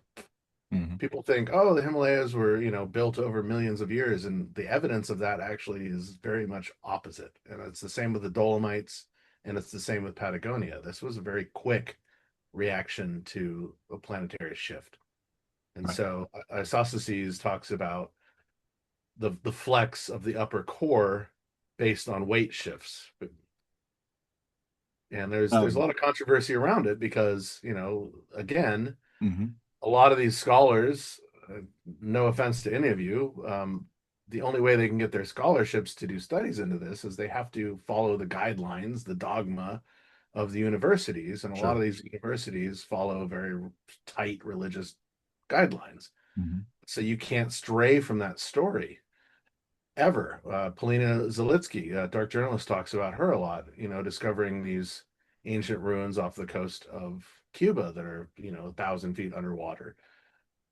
Hmm. People think, oh, the Himalayas were, built over millions of years, and the evidence of that actually is very much opposite. And it's the same with the Dolomites, and it's the same with Patagonia. This was a very quick reaction to a planetary shift. And Right. so Isosceles talks about the flex of the upper core based on weight shifts. And there's a Um, lot of controversy around it because, again, mhm. a lot of these scholars, no offense to any of you, the only way they can get their scholarships to do studies into this is they have to follow the guidelines, the dogma of the universities. And a lot Sure. of these universities follow very tight religious guidelines. Hmm. So you can't stray from that story ever. Polina Zalitsky, dark journalist, talks about her a lot, discovering these ancient ruins off the coast of Cuba that are, 1,000 feet underwater.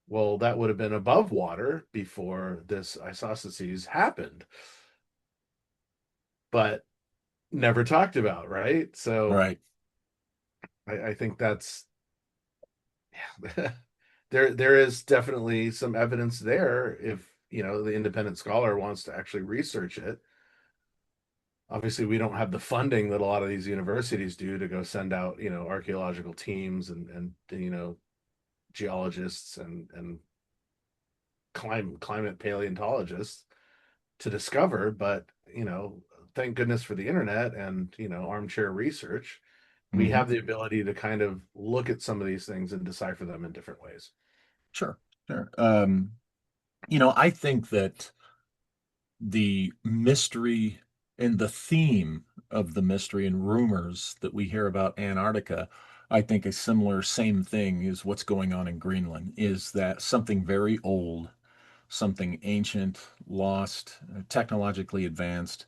Well, that would have been above water before this isosceles happened, but never talked about, right? So Right. I think that's there is definitely some evidence there if the independent scholar wants to actually research it. Obviously, we don't have the funding that a lot of these universities do to go send out, archaeological teams and geologists and climate paleontologists to discover, but thank goodness for the internet and armchair research. We Hmm. have the ability to kind of look at some of these things and decipher them in different ways. Sure. Sure. I think that the mystery and the theme of the mystery and rumors that we hear about Antarctica, I think a similar same thing is what's going on in Greenland, is that something very old, something ancient, lost, technologically advanced,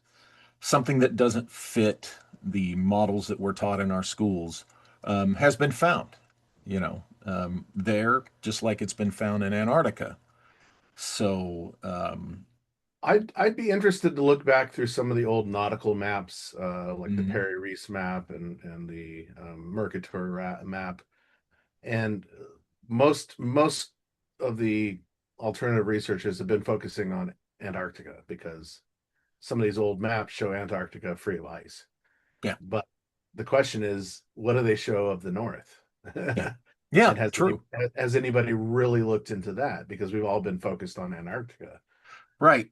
something that doesn't fit the models that we're taught in our schools, has been found, there, just like it's been found in Antarctica. So, I'd be interested to look back through some of the old nautical maps, like the mhm, Perry Reese map and the Mercator map, and most of the alternative researchers have been focusing on Antarctica because some of these old maps show Antarctica free of ice. yeah, But the question is, what do they show of the North? yeah, And yeah, has true. anybody really looked into that? Because we've all been focused on Antarctica. Right.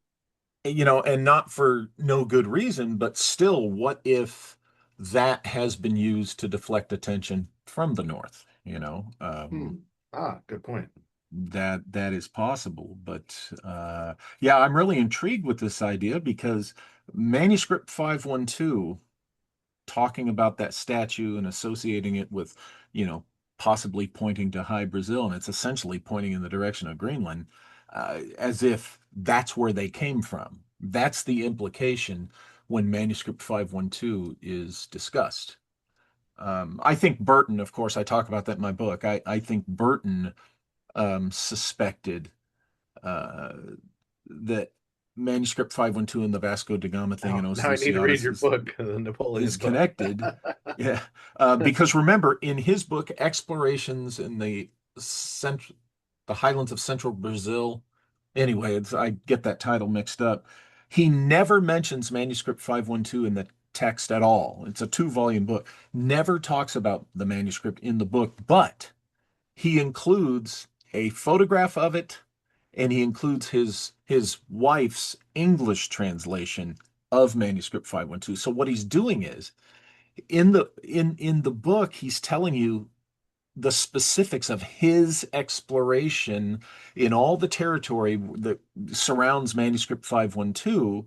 And not for no good reason, but still, what if that has been used to deflect attention from the North? Hmm. Ah, good point. That is possible. But yeah, I'm really intrigued with this idea because manuscript 512, talking about that statue and associating it with, you know, possibly pointing to Hy-Brasil, and it's essentially pointing in the direction of Greenland, as if that's where they came from. That's the implication when manuscript 512 is discussed. I think Burton, of course, I talk about that in my book. I think Burton suspected uh, that. manuscript 512 and the Vasco da Gama thing and Oh, Os now I need to read Lucianos your book, the is Napoleon book. connected. Yeah. Because remember, in his book, Explorations in the highlands of central Brazil, anyway, I get that title mixed up. He never mentions manuscript 512 in the text at all. It's a two-volume book. Never talks about the manuscript in the book, but he includes a photograph of it, and he includes his wife's English translation of manuscript 512. So what he's doing is in the book, he's telling you the specifics of his exploration in all the territory that surrounds manuscript 512,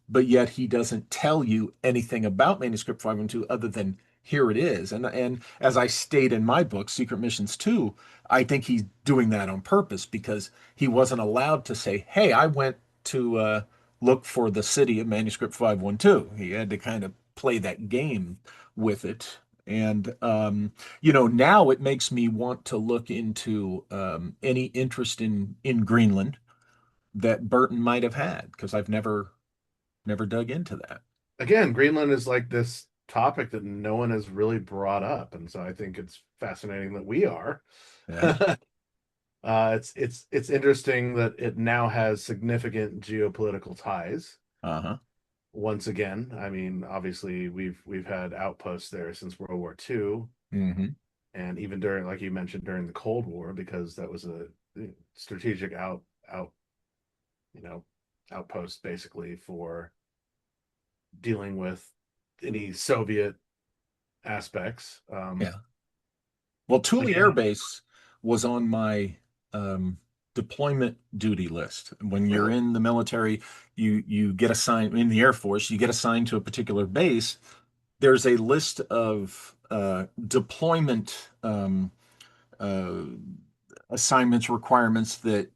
but yet he doesn't tell you anything about manuscript 512 other than here it is. And as I state in my book, Secret Missions 2, I think he's doing that on purpose because he wasn't allowed to say, hey, I went to look for the city of manuscript 512. He had to kind of play that game with it. And now it makes me want to look into any interest in Greenland that Burton might have had because I've never dug into that. Again, Greenland is like this topic that no one has really brought up, and so I think it's fascinating that we are. Yeah. It's interesting that it now has significant geopolitical ties. Uh-huh. Once again, I mean, obviously we've had outposts there since World War II, Hmm. and even during, like you mentioned, during the Cold War, because that was a strategic out you know outpost basically for dealing with any Soviet aspects. Yeah. Well, Thule Air Again, Base was on my um, deployment duty list. When you're really, in the military, you get assigned in the Air Force, you get assigned to a particular base. There's a list of deployment uh, assignments requirements that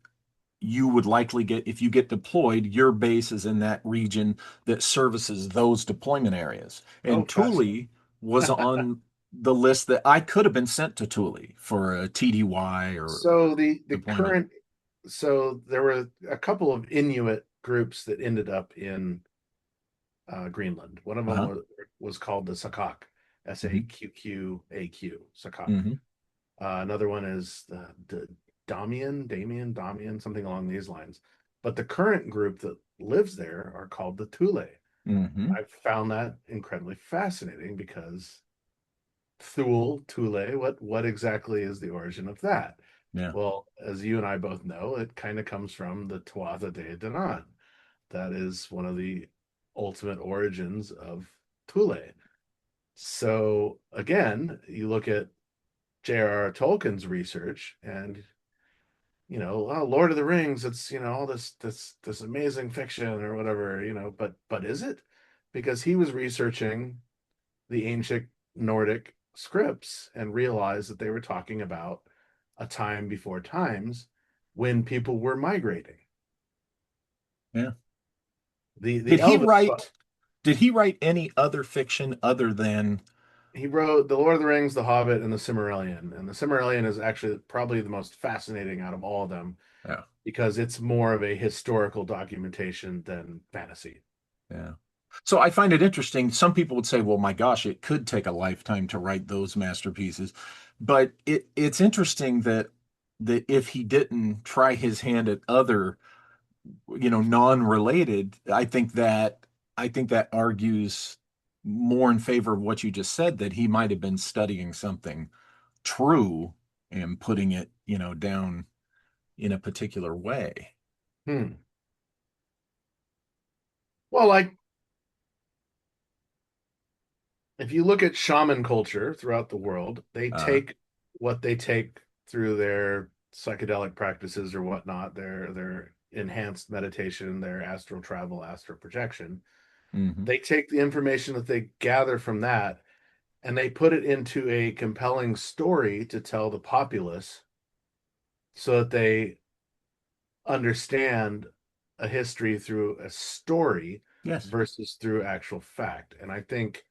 you would likely get if you get deployed. Your base is in that region that services those deployment areas. oh, And fascinating. Thule was on the list that I could have been sent to Thule for a TDY or So the deployment. current so there were a couple of Inuit groups that ended up in Greenland. One of them Uh-huh. was called the Sakak, Hmm. Saqqaq, Sakak. Hmm. Another one is the Damian, something along these lines. But the current group that lives there are called the Thule. Hmm. I've found that incredibly fascinating because Thule, what exactly is the origin of that? Yeah. Well, as you and I both know, it kind of comes from the Tuatha De Danann. That is one of the ultimate origins of Thule. So again, you look at J.R.R. Tolkien's research, and oh, Lord of the Rings, it's all this amazing fiction or whatever, but is it? Because he was researching the ancient Nordic scripts and realized that they were talking about a time before times when people were migrating. Yeah. The Did he Elvis, write did he write any other fiction other than he wrote The Lord of the Rings, The Hobbit, and The Silmarillion. And The Silmarillion is actually probably the most fascinating out of all of them yeah, because it's more of a historical documentation than fantasy. yeah. So I find it interesting. Some people would say, well, my gosh, it could take a lifetime to write those masterpieces. But it's interesting that if he didn't try his hand at other, non-related, I think that argues more in favor of what you just said, that he might have been studying something true and putting it, down in a particular way. Hmm. Well, like if you look at shaman culture throughout the world, they Uh, take what they take through their psychedelic practices or whatnot, their enhanced meditation, their astral travel, astral projection. mhm. They take the information that they gather from that and they put it into a compelling story to tell the populace so that they understand a history through a story Yes. versus through actual fact. And I think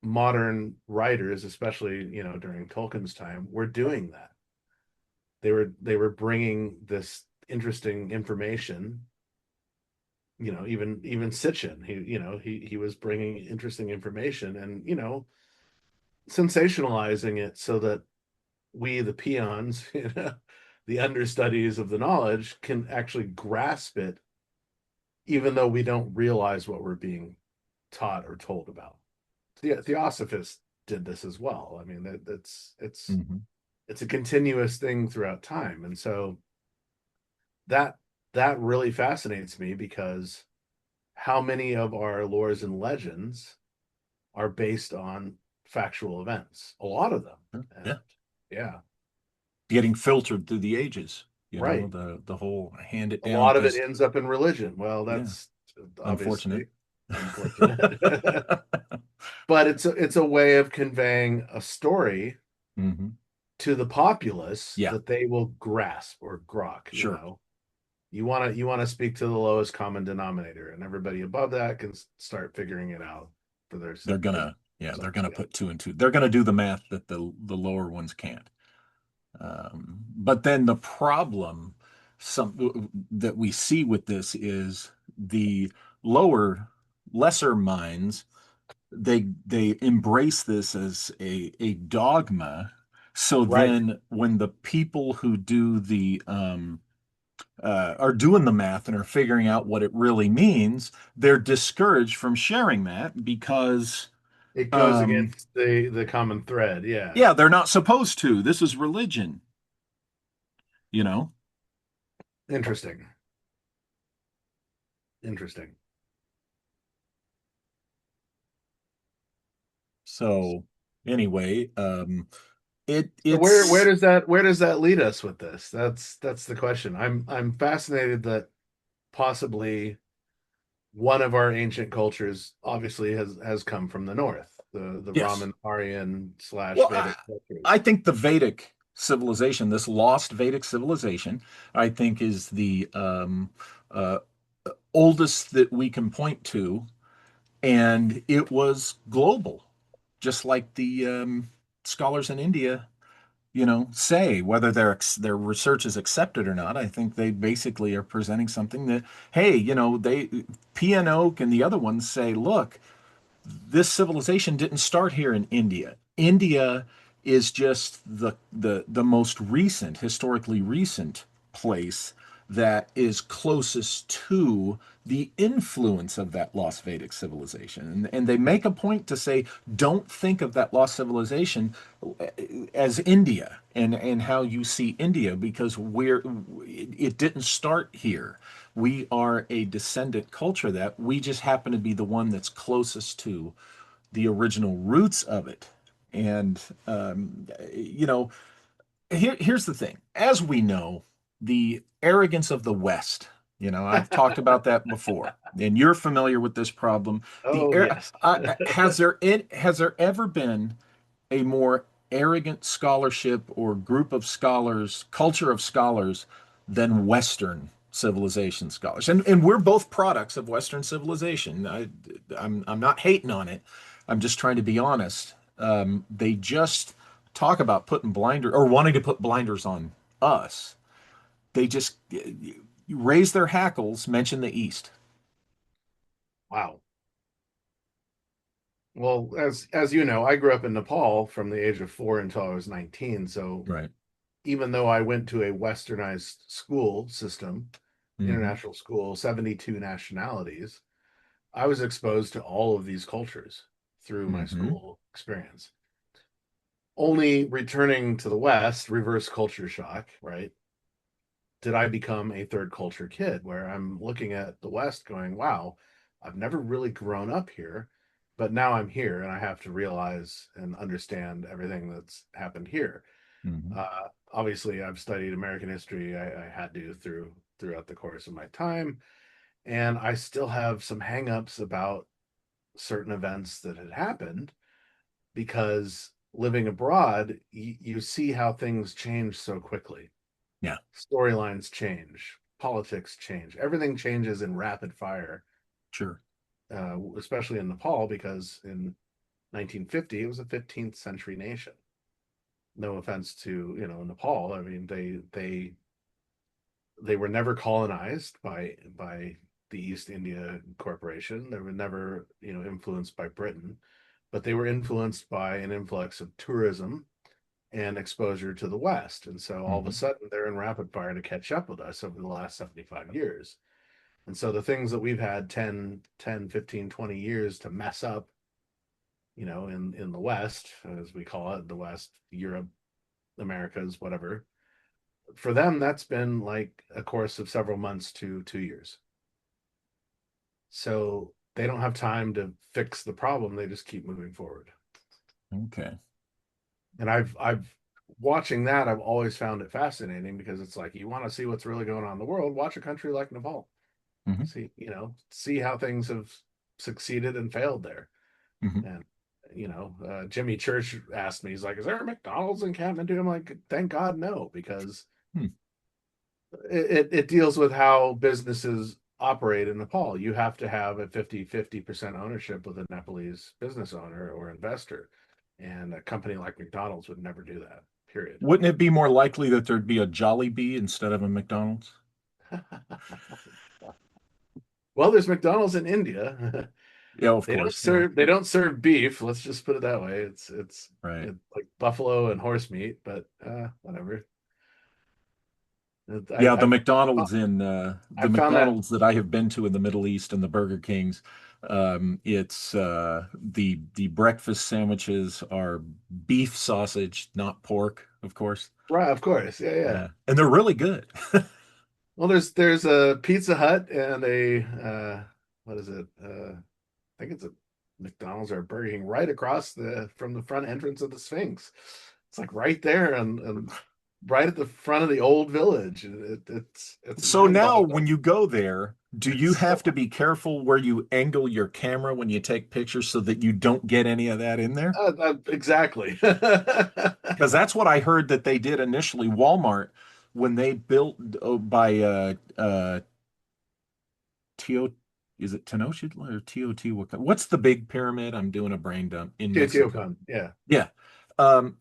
modern writers, especially during Tolkien's time, were doing that. They were bringing this interesting information even Sitchin, he was bringing interesting information and sensationalizing it so that we, the peons, the understudies of the knowledge, can actually grasp it, even though we don't realize what we're being taught or told about. The Theosophists did this as well. I mean, that's Hmm. it's a continuous thing throughout time, and so that that really fascinates me because how many of our lores and legends are based on factual events? A lot of them, and Yeah. yeah, Getting filtered through the ages, right. the whole hand it A down lot of it because, ends up in religion. Well, yeah, that's unfortunate. obviously unfortunate. But it's a way of conveying a story Hmm. to the populace Yeah, that they will grasp or grok. sure. You want to speak to the lowest common denominator, and everybody above that can start figuring it out for their They're for gonna, yeah, they're themselves. gonna Yeah, put two and two. They're gonna do the math that the lower ones can't. But then the problem that we see with this is the lower, lesser minds, they embrace this as a dogma. So right. then when the people who do the are doing the math and are figuring out what it really means, they're discouraged from sharing that because It goes um, against the common thread. Yeah, yeah, they're not supposed to. This is religion, you know? interesting. Interesting. So anyway, So where it's does that lead us with this? That's the question. I'm fascinated that possibly one of our ancient cultures obviously has come from the north, the yes. Raman Aryan slash Well, Vedic I cultures. think the Vedic civilization, this lost Vedic civilization, I think is the uh, oldest that we can point to, and it was global, just like the scholars in India, say whether their research is accepted or not. I think they basically are presenting something that, hey, they P and Oak and the other ones say, look, this civilization didn't start here in India. India is just the most recent, historically recent place that is closest to the influence of that lost Vedic civilization. And they make a point to say, don't think of that lost civilization as India and how you see India because it didn't start here. We are a descendant culture that we just happen to be the one that's closest to the original roots of it. And you know, here's the thing: as we know, the arrogance of the West. I've talked about that before, and you're familiar with this problem. The Oh air yes. has there ever been a more arrogant scholarship or group of scholars, culture of scholars, than Western civilization scholars. And we're both products of Western civilization. I'm not hating on it. I'm just trying to be honest. They just talk about putting blinders or wanting to put blinders on us. They just raise their hackles, mention the East. Wow. Well, as you know, I grew up in Nepal from the age of 4 until I was 19. So Right. even though I went to a westernized school system, Mm-hmm. international school, 72 nationalities, I was exposed to all of these cultures through my Mm-hmm. school experience. Only returning to the West, reverse culture shock, right? Did I become a third culture kid where I'm looking at the West going, wow, I've never really grown up here, but now I'm here and I have to realize and understand everything that's happened here. Mm-hmm. Obviously, I've studied American history. I had to throughout the course of my time, and I still have some hangups about certain events that had happened because living abroad, you see how things change so quickly. Yeah, Storylines change, politics change, everything changes in rapid fire, sure. especially in Nepal because in 1950 it was a 15th century nation. No offense to Nepal. I mean they were never colonized by the East India Corporation. They were never, influenced by Britain, but they were influenced by an influx of tourism and exposure to the West. And so all of a Hmm. sudden they're in rapid fire to catch up with us over the last 75 years. And so the things that we've had 15, 20 years to mess up, in the West, as we call it, the West, Europe, Americas, whatever, for them, that's been like a course of several months to 2 years. So they don't have time to fix the problem. They just keep moving forward. Okay. And I've watching that, I've always found it fascinating because it's like you want to see what's really going on in the world, watch a country like Nepal. Hmm. See how things have succeeded and failed there. Hmm. And Jimmy Church asked me, he's like, "Is there a McDonald's in Kathmandu?" I'm like, "Thank God, no," because Hmm. it deals with how businesses operate in Nepal. You have to have a 50% ownership with a Nepalese business owner or investor. And a company like McDonald's would never do that, period. Wouldn't it be more likely that there'd be a Jollibee instead of a McDonald's? Well, there's McDonald's in India. Yeah, of They don't course. Yeah. serve beef. Let's just put it that way. Right. It's like buffalo and horse meat, but whatever. I, Yeah, the I've McDonald's I the found that McDonald's that I have been to in the Middle East and the Burger Kings, it's the breakfast sandwiches are beef sausage, not pork, of course. right, of course, yeah, yeah. Yeah, and they're really good. Well, there's a Pizza Hut and a what is it? I think it's a McDonald's or a Burger King right across the from the front entrance of the Sphinx. It's like right there and right at the front of the old village. It's So now mind-boggling. when you go there, do you It's have so to be careful where you angle your camera when you take pictures so that you don't get any of that in there? exactly. Because that's what I heard that they did initially. Walmart, when they built by Teo, is it Tenochtitlan or Teotihuacan? What's the big pyramid? I'm doing a brain dump in Mexico. Teotihuacan, yeah. Yeah.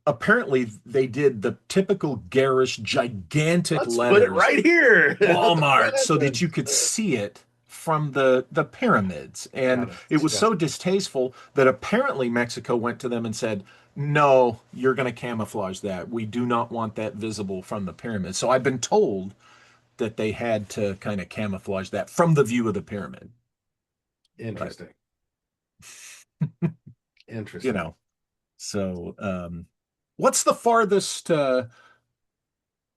Apparently they did the typical garish, gigantic Let's put it letters right here at the front Walmart so that you entrance. could see it from the pyramids. And God, it's it was so disgusting. distasteful that apparently Mexico went to them and said, "No, you're going to camouflage that. We do not want that visible from the pyramids." So I've been told that they had to kind of camouflage that from the view of the pyramid. But, Interesting. you Interesting. know, so what's the farthest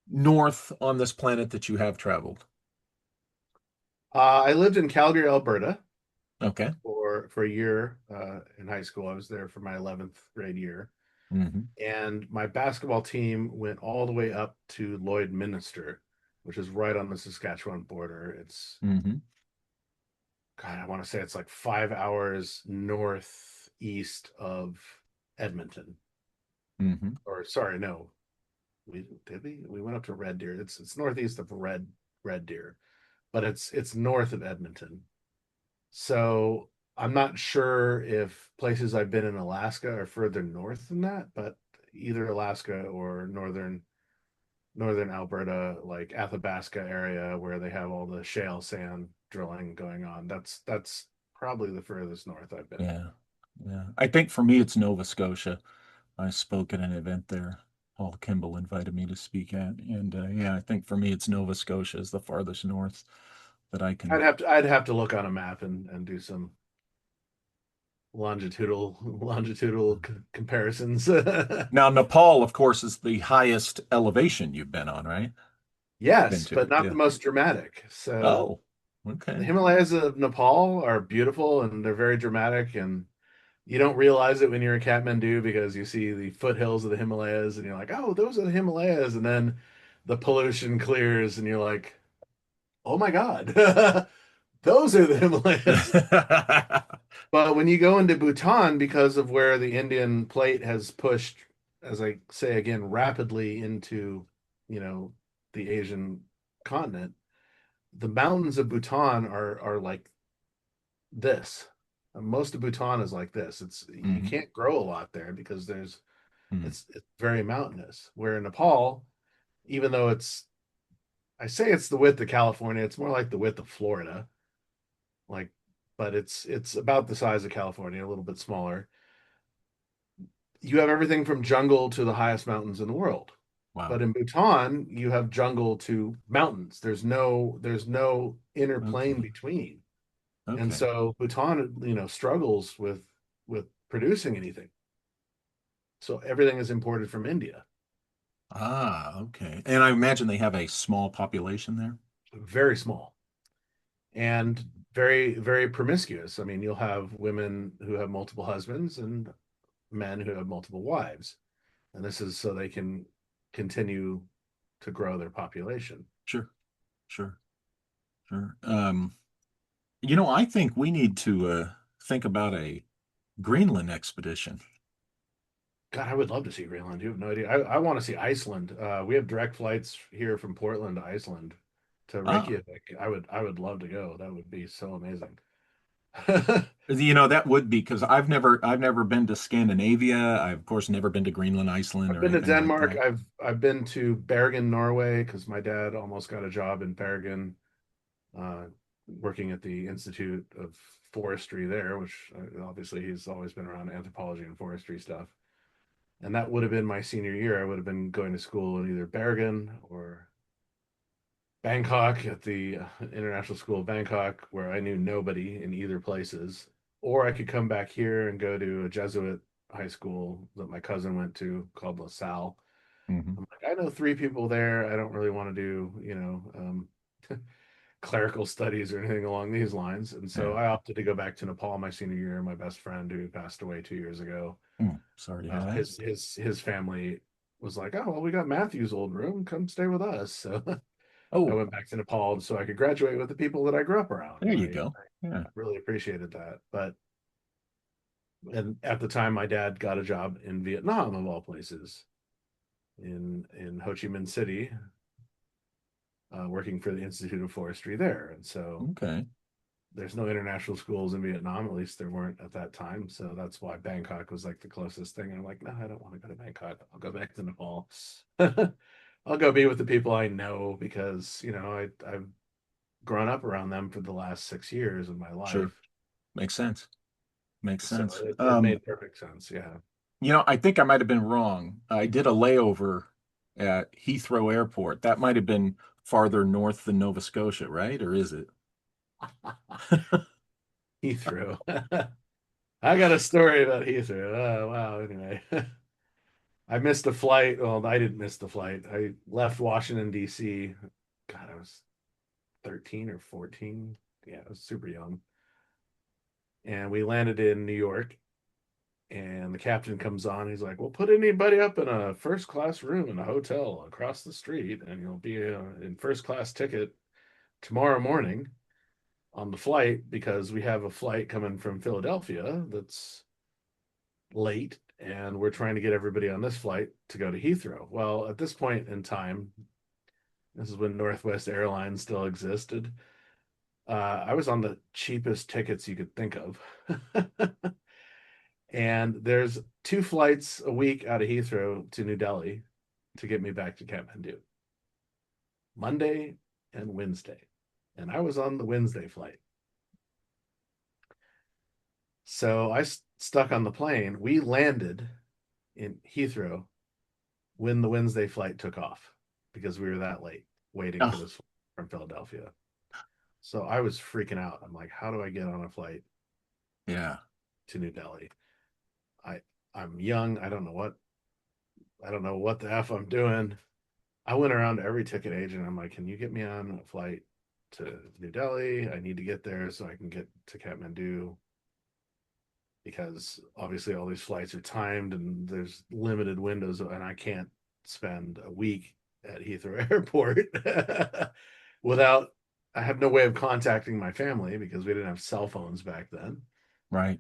north on this planet that you have traveled? I lived in Calgary, Alberta Okay. for a year in high school. I was there for my 11th grade year. Hmm. And my basketball team went all the way up to Lloydminster, which is right on the Saskatchewan border. It's, Hmm. God, I want to say it's like 5 hours northeast of Edmonton. Hmm. Or sorry, no, we went up to Red Deer. It's northeast of Red Deer, but it's north of Edmonton. So I'm not sure if places I've been in Alaska are further north than that, but either Alaska or northern Alberta, like Athabasca area where they have all the shale sand drilling going on. That's probably the furthest north I've been. Yeah. Yeah. I think for me, it's Nova Scotia. I spoke at an event there. Paul Kimball invited me to speak at, and yeah, I think for me, it's Nova Scotia is the farthest north that I can. I'd have to look on a map and do some longitudinal comparisons. Now, Nepal, of course, is the highest elevation you've been on, right? Been Yes, to. but not Yeah. the most dramatic. So Oh, the okay. Himalayas of Nepal are beautiful and they're very dramatic, and you don't realize it when you're in Kathmandu because you see the foothills of the Himalayas and you're like, "Oh, those are the Himalayas." And then the pollution clears and you're like, "Oh my God, those are the Himalayas." But when you go into Bhutan, because of where the Indian plate has pushed, as I say again, rapidly into, you know, the Asian continent, the mountains of Bhutan are like this. Most of Bhutan is like this. You Hmm. can't grow a lot there because Hmm. it's very mountainous. Where in Nepal, even though I say it's the width of California, it's more like the width of Florida. like, but it's about the size of California, a little bit smaller. You have everything from jungle to the highest mountains in the world. Wow. But in Bhutan, you have jungle to mountains. There's no inner plane Okay. between. And Okay. so Bhutan, struggles with producing anything. So everything is imported from India. Ah, okay. And I imagine they have a small population there. Very small and very, very promiscuous. I mean, you'll have women who have multiple husbands and men who have multiple wives. And this is so they can continue to grow their population. Sure. Sure. Sure. I think we need to think about a Greenland expedition. God, I would love to see Greenland. You have no idea. I want to see Iceland. We have direct flights here from Portland to Iceland to Ah, Reykjavik. I would love to go. That would be so amazing. that would be because I've never been to Scandinavia. I've of course never been to Greenland, Iceland, I've or been to anything like Denmark. that. I've been to Bergen, Norway, because my dad almost got a job in Bergen, uh, working at the Institute of Forestry there, which obviously he's always been around anthropology and forestry stuff. And that would have been my senior year. I would have been going to school in either Bergen or Bangkok at the International School of Bangkok, where I knew nobody in either places. Or I could come back here and go to a Jesuit high school that my cousin went to called La Salle. Hmm. I'm like, I know three people there. I don't really want to do, clerical studies or anything along these lines. And so Yeah. I opted to go back to Nepal my senior year. My best friend who passed away 2 years ago, Sorry to hear that. his family was like, oh well, we got Matthew's old room. Come stay with us. So I Oh, went back to Nepal so I could graduate with the people that I grew up around, there and you I go. Yeah, really appreciated that. But and at the time, my dad got a job in Vietnam, of all places, in Ho Chi Minh City, working for the Institute of Forestry there. And so okay. there's no international schools in Vietnam, at least there weren't at that time. So that's why Bangkok was like the closest thing. I'm like, no, I don't want to go to Bangkok. I'll go back to Nepal. I'll go be with the people I know because, I've grown up around them for the last 6 years of my Sure. life. Makes sense. Makes So sense. it made perfect sense. Yeah. I think I might have been wrong. I did a layover at Heathrow Airport. That might have been farther north than Nova Scotia, right? Or is it? Heathrow. I got a story about Heathrow. Oh, wow. Anyway, I missed a flight. Well, I didn't miss the flight. I left Washington, D.C. God, I was 13 or 14. Yeah, I was super young. And we landed in New York. And the captain comes on. He's like, "Well, put anybody up in a first class room in a hotel across the street, and you'll be in first class ticket tomorrow morning on the flight because we have a flight coming from Philadelphia that's late, and we're trying to get everybody on this flight to go to Heathrow." Well, at this point in time, this is when Northwest Airlines still existed. I was on the cheapest tickets you could think of. And there's two flights a week out of Heathrow to New Delhi to get me back to Kathmandu, Monday and Wednesday. And I was on the Wednesday flight. So I stuck on the plane. We landed in Heathrow when the Wednesday flight took off because we were that late waiting for Oh, this flight from Philadelphia. So I was freaking out. I'm like, how do I get on a flight yeah. to New Delhi? I I'm young. I don't know what the F I'm doing. I went around to every ticket agent. I'm like, can you get me on a flight to New Delhi? I need to get there so I can get to Kathmandu because obviously all these flights are timed and there's limited windows, and I can't spend a week at Heathrow Airport without. I have no way of contacting my family because we didn't have cell phones back then. Right.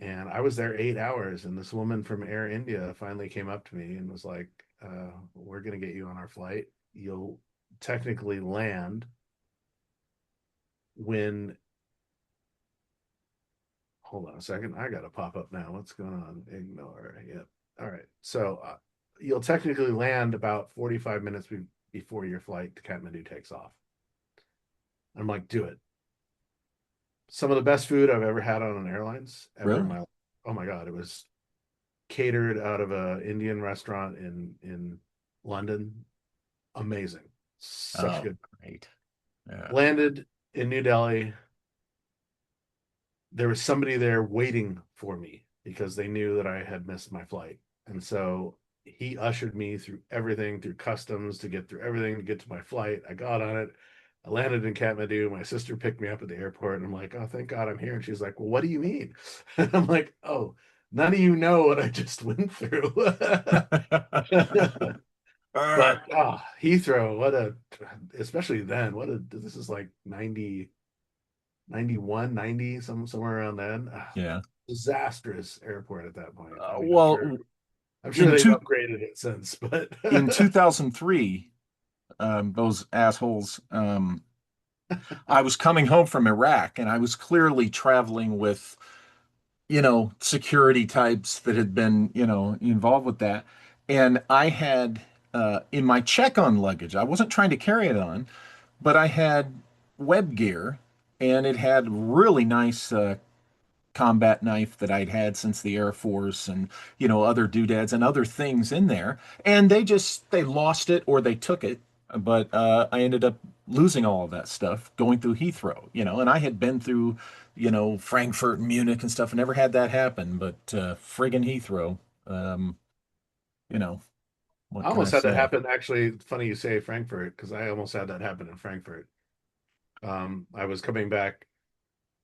And I was there 8 hours, and this woman from Air India finally came up to me and was like, "We're going to get you on our flight. You'll technically land when." Hold on a second. I got to pop up now. What's going on? Ignore. Yep. All right. So you'll technically land about 45 minutes before your flight to Kathmandu takes off. I'm like, do it. Some of the best food I've ever had on an airlines ever in Really? my life. Oh my God, it was catered out of a Indian restaurant in London. Amazing. Such Oh, good. great. Yeah. Landed in New Delhi. There was somebody there waiting for me because they knew that I had missed my flight. And so he ushered me through everything, through customs to get through everything to get to my flight. I got on it. I landed in Kathmandu. My sister picked me up at the airport, and I'm like, "Oh, thank God I'm here." And she's like, "Well, what do you mean?" And I'm like, "Oh, none of you know what I just went through." But Heathrow, especially then, this is like 90, 91, 90, somewhere around then. Yeah. Disastrous airport at that point. I mean, Well, I'm sure in they've two upgraded it since, but in 2003, those assholes, I was coming home from Iraq and I was clearly traveling with, security types that had been, involved with that. And I had, in my check-on luggage, I wasn't trying to carry it on, but I had web gear and it had really nice combat knife that I'd had since the Air Force and, other doodads and other things in there. And they lost it or they took it. But I ended up losing all of that stuff going through Heathrow, and I had been through, Frankfurt and Munich and stuff and never had that happen. But friggin' Heathrow, um, you know, I what can I almost had that say? happen. Actually, funny you say Frankfurt because I almost had that happen in Frankfurt. I was coming back.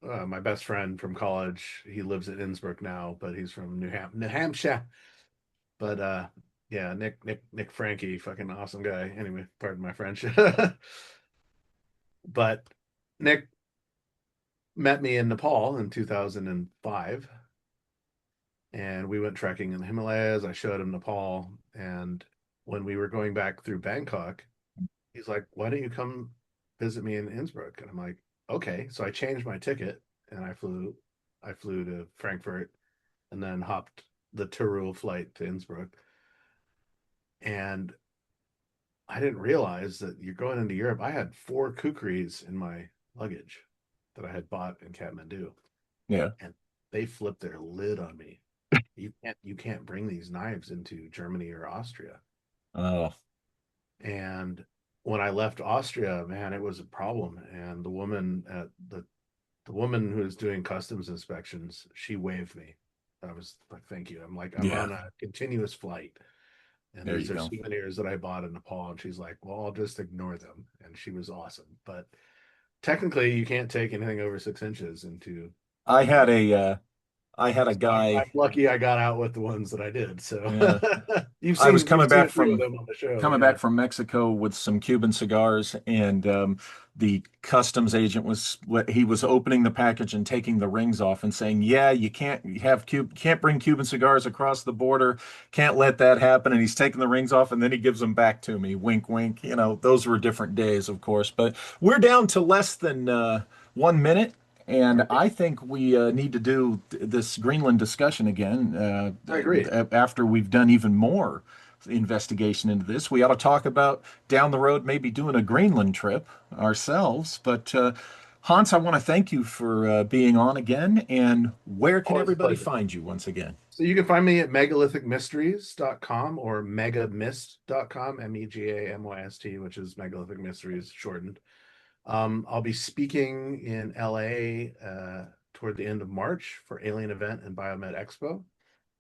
My best friend from college, he lives in Innsbruck now, but he's from New Hampshire. But yeah, Nick Frankie, fucking awesome guy. Anyway, pardon my French. But Nick met me in Nepal in 2005, and we went trekking in the Himalayas. I showed him Nepal, and when we were going back through Bangkok, he's like, "Why don't you come visit me in Innsbruck?" And I'm like, "Okay." So I changed my ticket and I flew to Frankfurt and then hopped the Turul flight to Innsbruck. And I didn't realize that you're going into Europe. I had four kukris in my luggage that I had bought in Kathmandu, Yeah. and they flipped their lid on me. You can't bring these knives into Germany or Austria. Oh, And when I left Austria, man, it was a problem. And the woman who was doing customs inspections, she waved me. I was like, "Thank you." I'm like, "I'm yeah. on a continuous flight, and There you these are go. souvenirs that I bought in Nepal." And she's like, "Well, I'll just ignore them." And she was awesome. But technically, you can't take anything over 6 inches into I had Europe. a uh, I had a So I'm guy. lucky I got out with the ones that I did. So Yeah. you've I was seen coming you've seen back a few of from them on the show, coming yeah. back from Mexico with some Cuban cigars, and the customs agent he was opening the package and taking the rings off and saying, "Yeah, can't bring Cuban cigars across the border, can't let that happen." And he's taking the rings off, and then he gives them back to me. Wink, wink. Those were different days, of course. But we're down to less than 1 minute. And Okay, I think we need to do this Greenland discussion again I agree. after we've done even more investigation into this. We ought to talk about down the road maybe doing a Greenland trip ourselves. But Hans, I want to thank you for being on again. And where can Always a everybody pleasure. find you once again? So you can find me at megalithic mysteries.com or megamyst.com, MEGAMYST, which is megalithic mysteries shortened. I'll be speaking in LA toward the end of March for Alien Event and Biomed Expo.